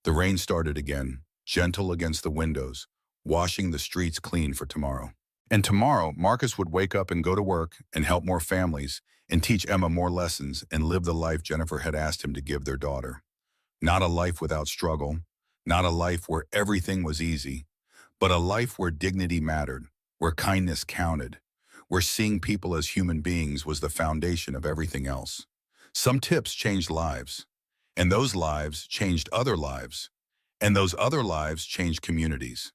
The rain started again, gentle against the windows, washing the streets clean for tomorrow. And tomorrow, Marcus would wake up and go to work and help more families and teach Emma more lessons and live the life Jennifer had asked him to give their daughter. Not a life without struggle, not a life where everything was easy, but a life where dignity mattered, where kindness counted, where seeing people as human beings was the foundation of everything else. Some tips changed lives, and those lives changed other lives, and those other lives changed communities,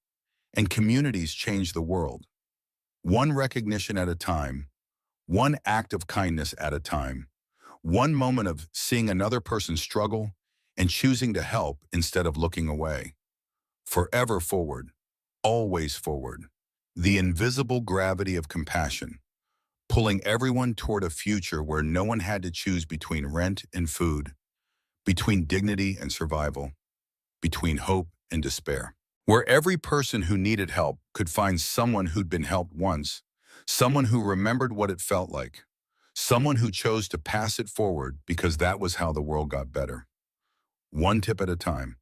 and communities changed the world. One recognition at a time, one act of kindness at a time, one moment of seeing another person struggle and choosing to help instead of looking away. Forever forward, always forward. The invisible gravity of compassion, pulling everyone toward a future where no one had to choose between rent and food, between dignity and survival, between hope and despair. Where every person who needed help could find someone who'd been helped once, someone who remembered what it felt like, someone who chose to pass it forward because that was how the world got better. One tip at a time.